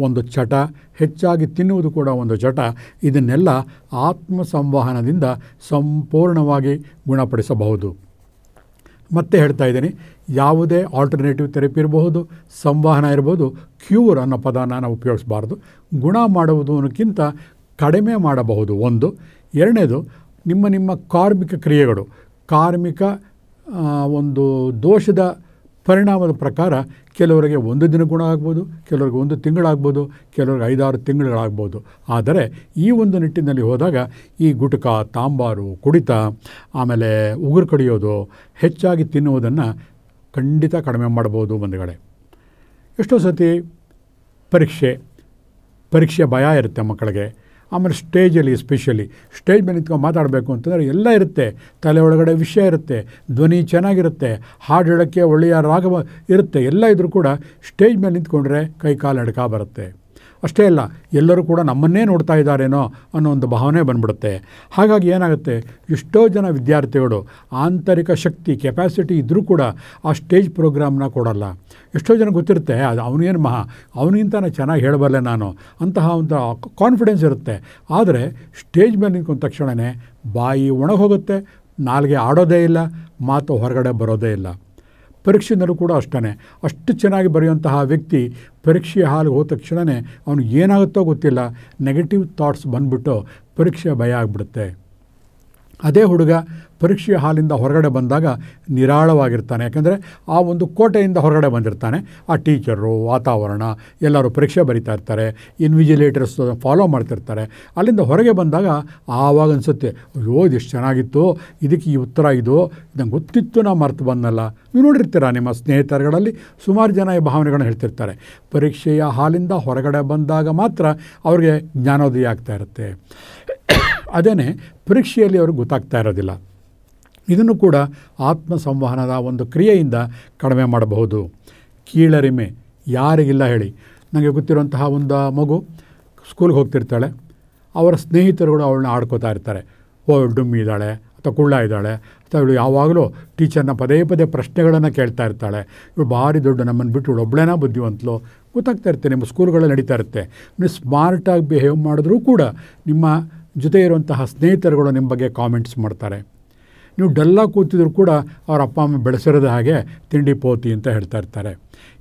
ಒಂದು ಚಟ, ಹೆಚ್ಚಾಗಿ ತಿನ್ನುವುದು ಕೂಡ ಒಂದು ಚಟ. ಇದನ್ನೆಲ್ಲ ಆತ್ಮ ಸಂವಹನದಿಂದ ಸಂಪೂರ್ಣವಾಗಿ ಗುಣಪಡಿಸಬಹುದು. ಮತ್ತೆ ಹೇಳ್ತಾ ಇದ್ದೀನಿ, ಯಾವುದೇ ಆಲ್ಟರ್ನೇಟಿವ್ ಥೆರಪಿ ಇರಬಹುದು, ಸಂವಹನ ಇರ್ಬೋದು, ಕ್ಯೂರ್ ಅನ್ನೋ ಪದನ ನಾವು ಉಪಯೋಗಿಸಬಾರ್ದು. ಗುಣ ಮಾಡುವುದು ಅನ್ನೋಕ್ಕಿಂತ ಕಡಿಮೆ ಮಾಡಬಹುದು ಒಂದು. ಎರಡನೇದು, ನಿಮ್ಮ ಕಾರ್ಮಿಕ ಕ್ರಿಯೆಗಳು, ಕಾರ್ಮಿಕ ಒಂದು ದೋಷದ ಪರಿಣಾಮದ ಪ್ರಕಾರ ಕೆಲವರಿಗೆ 1 ದಿನ ಗುಣ ಆಗ್ಬೋದು, ಕೆಲವರಿಗೆ 1 ತಿಂಗಳಾಗ್ಬೋದು, ಕೆಲವರಿಗೆ 5-6 ತಿಂಗಳುಗಳಾಗ್ಬೋದು. ಆದರೆ ಈ ಒಂದು ನಿಟ್ಟಿನಲ್ಲಿ ಹೋದಾಗ ಈ ಗುಟಕ, ತಾಂಬಾರು, ಕುಡಿತ, ಆಮೇಲೆ ಉಗುರು ಕಡಿಯೋದು, ಹೆಚ್ಚಾಗಿ ತಿನ್ನುವುದನ್ನು ಖಂಡಿತ ಕಡಿಮೆ ಮಾಡ್ಬೋದು ಬಂಧುಗಳೇ. ಎಷ್ಟೋ ಸತಿ ಪರೀಕ್ಷೆ ಭಯ ಇರುತ್ತೆ ಮಕ್ಕಳಿಗೆ. ಆಮೇಲೆ ಸ್ಟೇಜಲ್ಲಿ ಎಸ್ಪೆಷಲಿ ಸ್ಟೇಜ್ ಮೇಲೆ ನಿಂತ್ಕೊಂಡು ಮಾತಾಡಬೇಕು ಅಂತಂದರೆ ಎಲ್ಲ ಇರುತ್ತೆ, ತಲೆ ಒಳಗಡೆ ವಿಷಯ ಇರುತ್ತೆ, ಧ್ವನಿ ಚೆನ್ನಾಗಿರುತ್ತೆ, ಹಾಡು ಹೇಳೋಕ್ಕೆ ಒಳ್ಳೆಯ ರಾಗ ಇರುತ್ತೆ. ಎಲ್ಲ ಇದ್ದರೂ ಕೂಡ ಸ್ಟೇಜ್ ಮೇಲೆ ನಿಂತ್ಕೊಂಡ್ರೆ ಕೈ ಕಾಲು ನಡ್ಕ ಬರುತ್ತೆ. ಅಷ್ಟೇ ಅಲ್ಲ, ಎಲ್ಲರೂ ಕೂಡ ನಮ್ಮನ್ನೇ ನೋಡ್ತಾ ಇದ್ದಾರೇನೋ ಅನ್ನೋ ಒಂದು ಭಾವನೆ ಬಂದ್ಬಿಡುತ್ತೆ. ಹಾಗಾಗಿ ಏನಾಗುತ್ತೆ, ಎಷ್ಟೋ ಜನ ವಿದ್ಯಾರ್ಥಿಗಳು ಆಂತರಿಕ ಶಕ್ತಿ ಕೆಪಾಸಿಟಿ ಇದ್ದರೂ ಕೂಡ ಆ ಸ್ಟೇಜ್ ಪ್ರೋಗ್ರಾಮ್ನ ಕೊಡಲ್ಲ. ಎಷ್ಟೋ ಜನ ಗೊತ್ತಿರುತ್ತೆ ಅವನಿಗೇನು ಅವನಿಗಿಂತ ಚೆನ್ನಾಗಿ ಹೇಳಬಲ್ಲೆ ನಾನು ಅಂತಹ ಒಂದು ಕಾನ್ಫಿಡೆನ್ಸ್ ಇರುತ್ತೆ. ಆದರೆ ಸ್ಟೇಜ್ ಮೇಲೆ ನಿಂತ್ಕೊಂಡ ತಕ್ಷಣವೇ ಬಾಯಿ ಒಣಗೋಗುತ್ತೆ, ನಾಲಿಗೆ ಆಡೋದೇ ಇಲ್ಲ, ಮಾತು ಹೊರಗಡೆ ಬರೋದೇ ಇಲ್ಲ. ಪರೀಕ್ಷೆಯಲ್ಲೂ ಕೂಡ ಅಷ್ಟೇ, ಅಷ್ಟು ಚೆನ್ನಾಗಿ ಬರೆಯುವಂತಹ ವ್ಯಕ್ತಿ ಪರೀಕ್ಷೆ ಹಾಲಿಗೆ ಹೋದ ತಕ್ಷಣವೇ ಅವನಿಗೆ ಏನಾಗುತ್ತೋ ಗೊತ್ತಿಲ್ಲ, ನೆಗೆಟಿವ್ ಥಾಟ್ಸ್ ಬಂದುಬಿಟ್ಟು ಪರೀಕ್ಷೆ ಭಯ ಆಗಿಬಿಡುತ್ತೆ. ಅದೇ ಹುಡುಗ ಪರೀಕ್ಷೆಯ ಹಾಲಿಂದ ಹೊರಗಡೆ ಬಂದಾಗ ನಿರಾಳವಾಗಿರ್ತಾನೆ. ಯಾಕೆಂದರೆ ಆ ಒಂದು ಕೋಟೆಯಿಂದ ಹೊರಗಡೆ ಬಂದಿರ್ತಾನೆ. ಆ ಟೀಚರು, ವಾತಾವರಣ, ಎಲ್ಲರೂ ಪರೀಕ್ಷೆ ಬರೀತಾ ಇರ್ತಾರೆ, ಇನ್ವಿಜಿಲೇಟರ್ಸ್ ಫಾಲೋ ಮಾಡ್ತಿರ್ತಾರೆ. ಅಲ್ಲಿಂದ ಹೊರಗೆ ಬಂದಾಗ ಆವಾಗ ಅನಿಸುತ್ತೆ, ಅಯ್ಯೋ ಇದೆಷ್ಟು ಚೆನ್ನಾಗಿತ್ತು, ಇದಕ್ಕೆ ಈ ಉತ್ತರ ಇದು ನಂಗೆ ಗೊತ್ತಿತ್ತು, ನಾ ಮರ್ತು ಬಂದಲ್ಲ. ನೀವು ನೋಡಿರ್ತೀರ ನಿಮ್ಮ ಸ್ನೇಹಿತರುಗಳಲ್ಲಿ ಸುಮಾರು ಜನ ಈ ಭಾವನೆಗಳನ್ನ ಹೇಳ್ತಿರ್ತಾರೆ. ಪರೀಕ್ಷೆಯ ಹಾಲಿಂದ ಹೊರಗಡೆ ಬಂದಾಗ ಮಾತ್ರ ಅವ್ರಿಗೆ ಜ್ಞಾನೋದಯ ಆಗ್ತಾ ಇರುತ್ತೆ. ಅದೇ ಪರೀಕ್ಷೆಯಲ್ಲಿ ಅವ್ರಿಗೆ ಗೊತ್ತಾಗ್ತಾ ಇರೋದಿಲ್ಲ. ಇದನ್ನು ಕೂಡ ಆತ್ಮ ಸಂವಹನದ ಒಂದು ಕ್ರಿಯೆಯಿಂದ ಕಡಿಮೆ ಮಾಡಬಹುದು. ಕೀಳರಿಮೆ ಯಾರಿಗಿಲ್ಲ ಹೇಳಿ. ನನಗೆ ಗೊತ್ತಿರುವಂತಹ ಒಂದು ಮಗು ಸ್ಕೂಲ್ಗೆ ಹೋಗ್ತಿರ್ತಾಳೆ, ಅವರ ಸ್ನೇಹಿತರುಗಳು ಅವಳನ್ನ ಆಡ್ಕೋತಾ ಇರ್ತಾರೆ. ಡುಮ್ಮಿ ಇದ್ದಾಳೆ ಅಥವಾ ಕುಳ್ಳ ಇದ್ದಾಳೆ ಅಥವಾ ಇವಳು ಯಾವಾಗಲೂ ಟೀಚರ್ನ ಪದೇ ಪ್ರಶ್ನೆಗಳನ್ನು ಕೇಳ್ತಾ ಇರ್ತಾಳೆ, ಇವಳು ಭಾರಿ ದೊಡ್ಡ ನಮ್ಮನ್ನು ಬಿಟ್ಟು ಇವಳು ಒಬ್ಬಳೇನ ಬುದ್ಧಿವಂತಲು ಗೊತ್ತಾಗ್ತಾ ಇರುತ್ತೆ. ನಿಮ್ಮ ಸ್ಕೂಲ್ಗಳಲ್ಲಿ ನಡೀತಾ ಇರುತ್ತೆ. ನೀವು ಸ್ಮಾರ್ಟಾಗಿ ಬಿಹೇವ್ ಮಾಡಿದ್ರೂ ಕೂಡ ನಿಮ್ಮ ಜೊತೆ ಇರುವಂತಹ ಸ್ನೇಹಿತರುಗಳು ನಿಮ್ಮ ಬಗ್ಗೆ ಕಾಮೆಂಟ್ಸ್ ಮಾಡ್ತಾರೆ. ನೀವು ಡಲ್ಲಾಗಿ ಕೂತಿದ್ರು ಕೂಡ ಅವ್ರ ಅಪ್ಪ ಅಮ್ಮ ಬೆಳೆಸಿರೋದು ಹಾಗೆ ತಿಂಡಿ ಪೋತಿ ಅಂತ ಹೇಳ್ತಾ ಇರ್ತಾರೆ.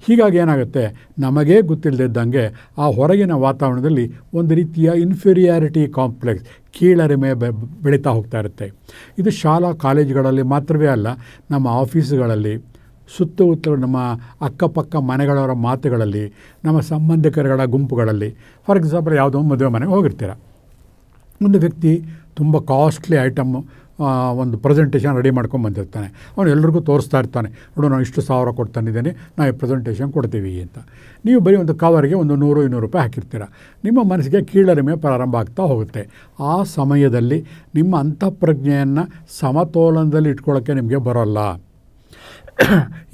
ಹೀಗಾಗಿ ಏನಾಗುತ್ತೆ, ನಮಗೇ ಗೊತ್ತಿಲ್ಲದಿದ್ದಂಗೆ ಆ ಹೊರಗಿನ ವಾತಾವರಣದಲ್ಲಿ ಒಂದು ರೀತಿಯ ಇನ್ಫೀರಿಯಾರಿಟಿ ಕಾಂಪ್ಲೆಕ್ಸ್, ಕೀಳರಿಮೆ ಬೆಳೀತಾ ಹೋಗ್ತಾ ಇರುತ್ತೆ. ಇದು ಶಾಲಾ ಕಾಲೇಜುಗಳಲ್ಲಿ ಮಾತ್ರವೇ ಅಲ್ಲ, ನಮ್ಮ ಆಫೀಸುಗಳಲ್ಲಿ, ಸುತ್ತಮುತ್ತ ನಮ್ಮ ಅಕ್ಕಪಕ್ಕ ಮನೆಗಳವರ ಮಾತುಗಳಲ್ಲಿ, ನಮ್ಮ ಸಂಬಂಧಿಕರುಗಳ ಗುಂಪುಗಳಲ್ಲಿ. ಫಾರ್ ಎಕ್ಸಾಂಪಲ್ ಯಾವುದೋ ಮದುವೆ ಮನೆಗೆ ಹೋಗಿರ್ತೀರ, ಒಂದು ವ್ಯಕ್ತಿ ತುಂಬ ಕಾಸ್ಟ್ಲಿ ಐಟಮ್ಮು ಒಂದು ಪ್ರೆಸೆಂಟೇಷನ್ ರೆಡಿ ಮಾಡ್ಕೊಂಡು ಬಂದಿರ್ತಾನೆ. ಅವನು ಎಲ್ರಿಗೂ ತೋರಿಸ್ತಾ ಇರ್ತಾನೆ, ನೋಡು ನಾನು ಇಷ್ಟು 1000 ಕೊಟ್ಟು ತಂದಿದ್ದೇನೆ, ನಾವು ಈ ಪ್ರೆಸೆಂಟೇಷನ್ ಕೊಡ್ತೀವಿ ಅಂತ. ನೀವು ಬರೀ ಒಂದು ಕವರ್ಗೆ ಒಂದು 100-200 ರೂಪಾಯಿ ಹಾಕಿರ್ತೀರ. ನಿಮ್ಮ ಮನಸ್ಸಿಗೆ ಕೀಳರಿಮೆ ಪ್ರಾರಂಭ ಆಗ್ತಾ ಹೋಗುತ್ತೆ. ಆ ಸಮಯದಲ್ಲಿ ನಿಮ್ಮ ಅಂತಃಪ್ರಜ್ಞೆಯನ್ನು ಸಮತೋಲನದಲ್ಲಿ ಇಟ್ಕೊಳ್ಳೋಕ್ಕೆ ನಿಮಗೆ ಬರೋಲ್ಲ.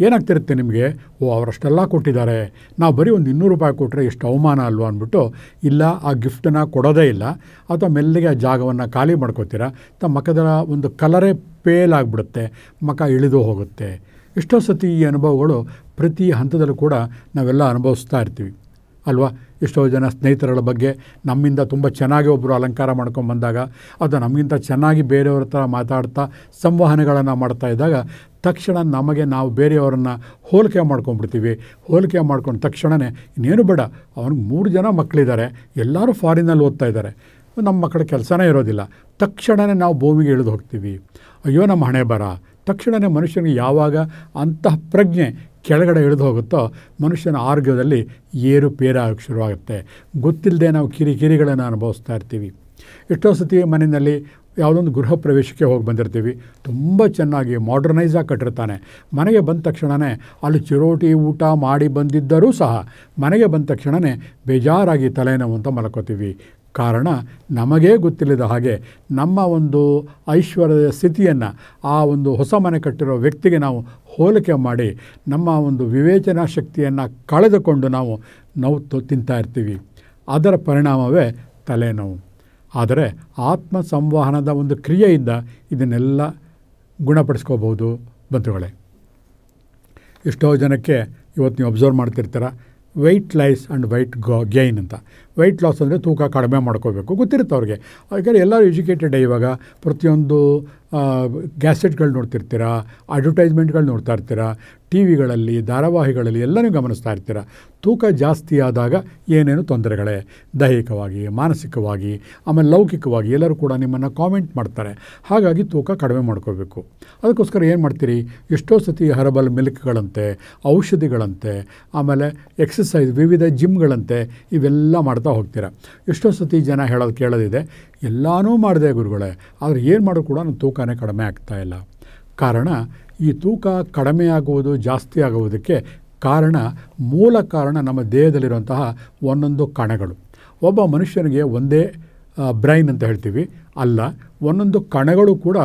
ಏನಾಗ್ತಿರುತ್ತೆ ನಿಮಗೆ, ಅವರಷ್ಟೆಲ್ಲ ಕೊಟ್ಟಿದ್ದಾರೆ, ನಾವು ಬರೀ ಒಂದು 200 ರೂಪಾಯಿ ಕೊಟ್ಟರೆ ಎಷ್ಟು ಅವಮಾನ ಅಲ್ವ ಅಂದ್ಬಿಟ್ಟು ಇಲ್ಲ ಆ ಗಿಫ್ಟನ್ನು ಕೊಡೋದೇ ಇಲ್ಲ, ಅಥವಾ ಮೆಲ್ಲಿಗೆ ಆ ಜಾಗವನ್ನು ಖಾಲಿ ಮಾಡ್ಕೋತೀರ. ತಮ್ಮ ಮಖದ ಒಂದು ಕಲರೇ ಪೇಲ್ ಆಗಿಬಿಡುತ್ತೆ, ಮುಖ ಇಳಿದು ಹೋಗುತ್ತೆ. ಎಷ್ಟೋ ಸತಿ ಈ ಅನುಭವಗಳು ಪ್ರತಿ ಹಂತದಲ್ಲೂ ಕೂಡ ನಾವೆಲ್ಲ ಅನುಭವಿಸ್ತಾ ಇರ್ತೀವಿ ಅಲ್ವಾ. ಎಷ್ಟೋ ಜನ ಸ್ನೇಹಿತರುಗಳ ಬಗ್ಗೆ ನಮ್ಮಿಂದ ತುಂಬ ಚೆನ್ನಾಗಿ ಒಬ್ಬರು ಅಲಂಕಾರ ಮಾಡ್ಕೊಂಬಂದಾಗ ಅಥವಾ ನಮಗಿಂತ ಚೆನ್ನಾಗಿ ಬೇರೆಯವ್ರ ಹತ್ರ ಮಾತಾಡ್ತಾ ಸಂವಹನಗಳನ್ನು ಮಾಡ್ತಾ ಇದ್ದಾಗ ತಕ್ಷಣ ನಮಗೆ ನಾವು ಬೇರೆಯವರನ್ನು ಹೋಲಿಕೆ ಮಾಡ್ಕೊಂಡ್ಬಿಡ್ತೀವಿ. ಹೋಲಿಕೆ ಮಾಡ್ಕೊಂಡು ತಕ್ಷಣವೇ ಇನ್ನೇನು ಬೇಡ, ಅವ್ನಿಗೆ 3 ಜನ ಮಕ್ಕಳಿದ್ದಾರೆ, ಎಲ್ಲರೂ ಫಾರಿನಲ್ಲಿ ಓದ್ತಾ ಇದ್ದಾರೆ, ನಮ್ಮ ಮಕ್ಕಳ ಕೆಲಸನೇ ಇರೋದಿಲ್ಲ. ತಕ್ಷಣವೇ ನಾವು ಭೂಮಿಗೆ ಇಳಿದು ಹೋಗ್ತೀವಿ. ಅಯ್ಯೋ ನಮ್ಮ ಹಣೆ ಬರ. ತಕ್ಷಣವೇ ಮನುಷ್ಯನಿಗೆ ಯಾವಾಗ ಅಂತಹ ಪ್ರಜ್ಞೆ ಕೆಳಗಡೆ ಇಳಿದು ಹೋಗುತ್ತೋ ಮನುಷ್ಯನ ಆರೋಗ್ಯದಲ್ಲಿ ಏರುಪೇರಾಗಕ್ಕೆ ಶುರುವಾಗುತ್ತೆ. ಗೊತ್ತಿಲ್ಲದೆ ನಾವು ಕಿರಿಕಿರಿಗಳನ್ನು ಅನುಭವಿಸ್ತಾ ಇರ್ತೀವಿ. ಎಷ್ಟೋ ಸತಿ ಮನೆಯಲ್ಲಿ ಯಾವುದೊಂದು ಗೃಹ ಪ್ರವೇಶಕ್ಕೆ ಹೋಗಿ ಬಂದಿರ್ತೀವಿ, ತುಂಬ ಚೆನ್ನಾಗಿ ಮಾಡರ್ನೈಸ್ ಆಗಿ ಕಟ್ಟಿರ್ತಾನೆ. ಮನೆಗೆ ಬಂದ ತಕ್ಷಣವೇ ಅಲ್ಲಿ ಚಿರೋಟಿ ಊಟ ಮಾಡಿ ಬಂದಿದ್ದರೂ ಸಹ ಮನೆಗೆ ಬಂದ ತಕ್ಷಣವೇ ಬೇಜಾರಾಗಿ ತಲೆನೋವು ಅಂತ ಮಲ್ಕೋತೀವಿ. ಕಾರಣ ನಮಗೇ ಗೊತ್ತಿಲ್ಲದ ಹಾಗೆ ನಮ್ಮ ಒಂದು ಐಶ್ವರ್ಯದ ಸ್ಥಿತಿಯನ್ನು ಆ ಒಂದು ಹೊಸ ಮನೆ ಕಟ್ಟಿರೋ ವ್ಯಕ್ತಿಗೆ ನಾವು ಹೋಲಿಕೆ ಮಾಡಿ ನಮ್ಮ ಒಂದು ವಿವೇಚನಾ ಶಕ್ತಿಯನ್ನು ಕಳೆದುಕೊಂಡು ನಾವು ನೋವು ತಿಂತಾ ಇರ್ತೀವಿ. ಅದರ ಪರಿಣಾಮವೇ ತಲೆನೋವು. ಆದರೆ ಆತ್ಮ ಸಂವಹನದ ಒಂದು ಕ್ರಿಯೆಯಿಂದ ಇದನ್ನೆಲ್ಲ ಗುಣಪಡಿಸ್ಕೋಬೋದು ಬಂಧುಗಳೇ. ಎಷ್ಟೋ ಜನಕ್ಕೆ ಇವತ್ತು ನೀವು ಅಬ್ಸರ್ವ್ ಮಾಡ್ತಿರ್ತೀರ, weight loss and weight gain ಅಂತ. ವೆಯ್ಟ್ ಲಾಸ್ ಅಂದರೆ ತೂಕ ಕಡಿಮೆ ಮಾಡ್ಕೋಬೇಕು, ಗೊತ್ತಿರುತ್ತೆ ಅವ್ರಿಗೆ. ಯಾಕಂದರೆ ಎಲ್ಲರೂ ಎಜುಕೇಟೆಡ್. ಇವಾಗ ಪ್ರತಿಯೊಂದು ಗ್ಯಾಸೆಟ್ಗಳು ನೋಡ್ತಿರ್ತೀರ, ಅಡ್ವರ್ಟೈಸ್ಮೆಂಟ್ಗಳು ನೋಡ್ತಾ ಇರ್ತೀರ, ಟಿ ವಿಗಳಲ್ಲಿ ಧಾರಾವಾಹಿಗಳಲ್ಲಿ ಎಲ್ಲನೂ ಗಮನಿಸ್ತಾ ಇರ್ತೀರ. ತೂಕ ಜಾಸ್ತಿ ಆದಾಗ ಏನೇನು ತೊಂದರೆಗಳೇ, ದೈಹಿಕವಾಗಿ, ಮಾನಸಿಕವಾಗಿ, ಆಮೇಲೆ ಲೌಕಿಕವಾಗಿ ಎಲ್ಲರೂ ಕೂಡ ನಿಮ್ಮನ್ನು ಕಾಮೆಂಟ್ ಮಾಡ್ತಾರೆ. ಹಾಗಾಗಿ ತೂಕ ಕಡಿಮೆ ಮಾಡ್ಕೋಬೇಕು. ಅದಕ್ಕೋಸ್ಕರ ಏನು ಮಾಡ್ತೀರಿ, ಎಷ್ಟೋ ಸತಿ ಹರ್ಬಲ್ ಮಿಲ್ಕ್ಗಳಂತೆ, ಔಷಧಿಗಳಂತೆ, ಆಮೇಲೆ ಎಕ್ಸಸೈಸ್, ವಿವಿಧ ಜಿಮ್ಗಳಂತೆ ಇವೆಲ್ಲ ಮಾಡ್ತಾ ಹೋಗ್ತೀರ. ಎಷ್ಟೋ ಸತಿ ಜನ ಹೇಳೋದು ಕೇಳೋದಿದೆ, ಎಲ್ಲನೂ ಮಾಡಿದೆ ಗುರುಗಳೇ, ಆದರೆ ಏನು ಮಾಡೋದು ಕೂಡ ನನ್ನ ತೂಕನೇ ಕಡಿಮೆ ಆಗ್ತಾಯಿಲ್ಲ. ಕಾರಣ ಈ ತೂಕ ಕಡಿಮೆ ಆಗುವುದು, ಜಾಸ್ತಿ ಆಗುವುದಕ್ಕೆ ಮೂಲ ಕಾರಣ ನಮ್ಮ ದೇಹದಲ್ಲಿರುವಂತಹ ಒಂದೊಂದು ಕಣಗಳು. ಒಬ್ಬ ಮನುಷ್ಯನಿಗೆ ಒಂದೇ ಬ್ರೈನ್ ಅಂತ ಹೇಳ್ತೀವಿ, ಅಲ್ಲ, ಒಂದೊಂದು ಕಣಗಳು ಕೂಡ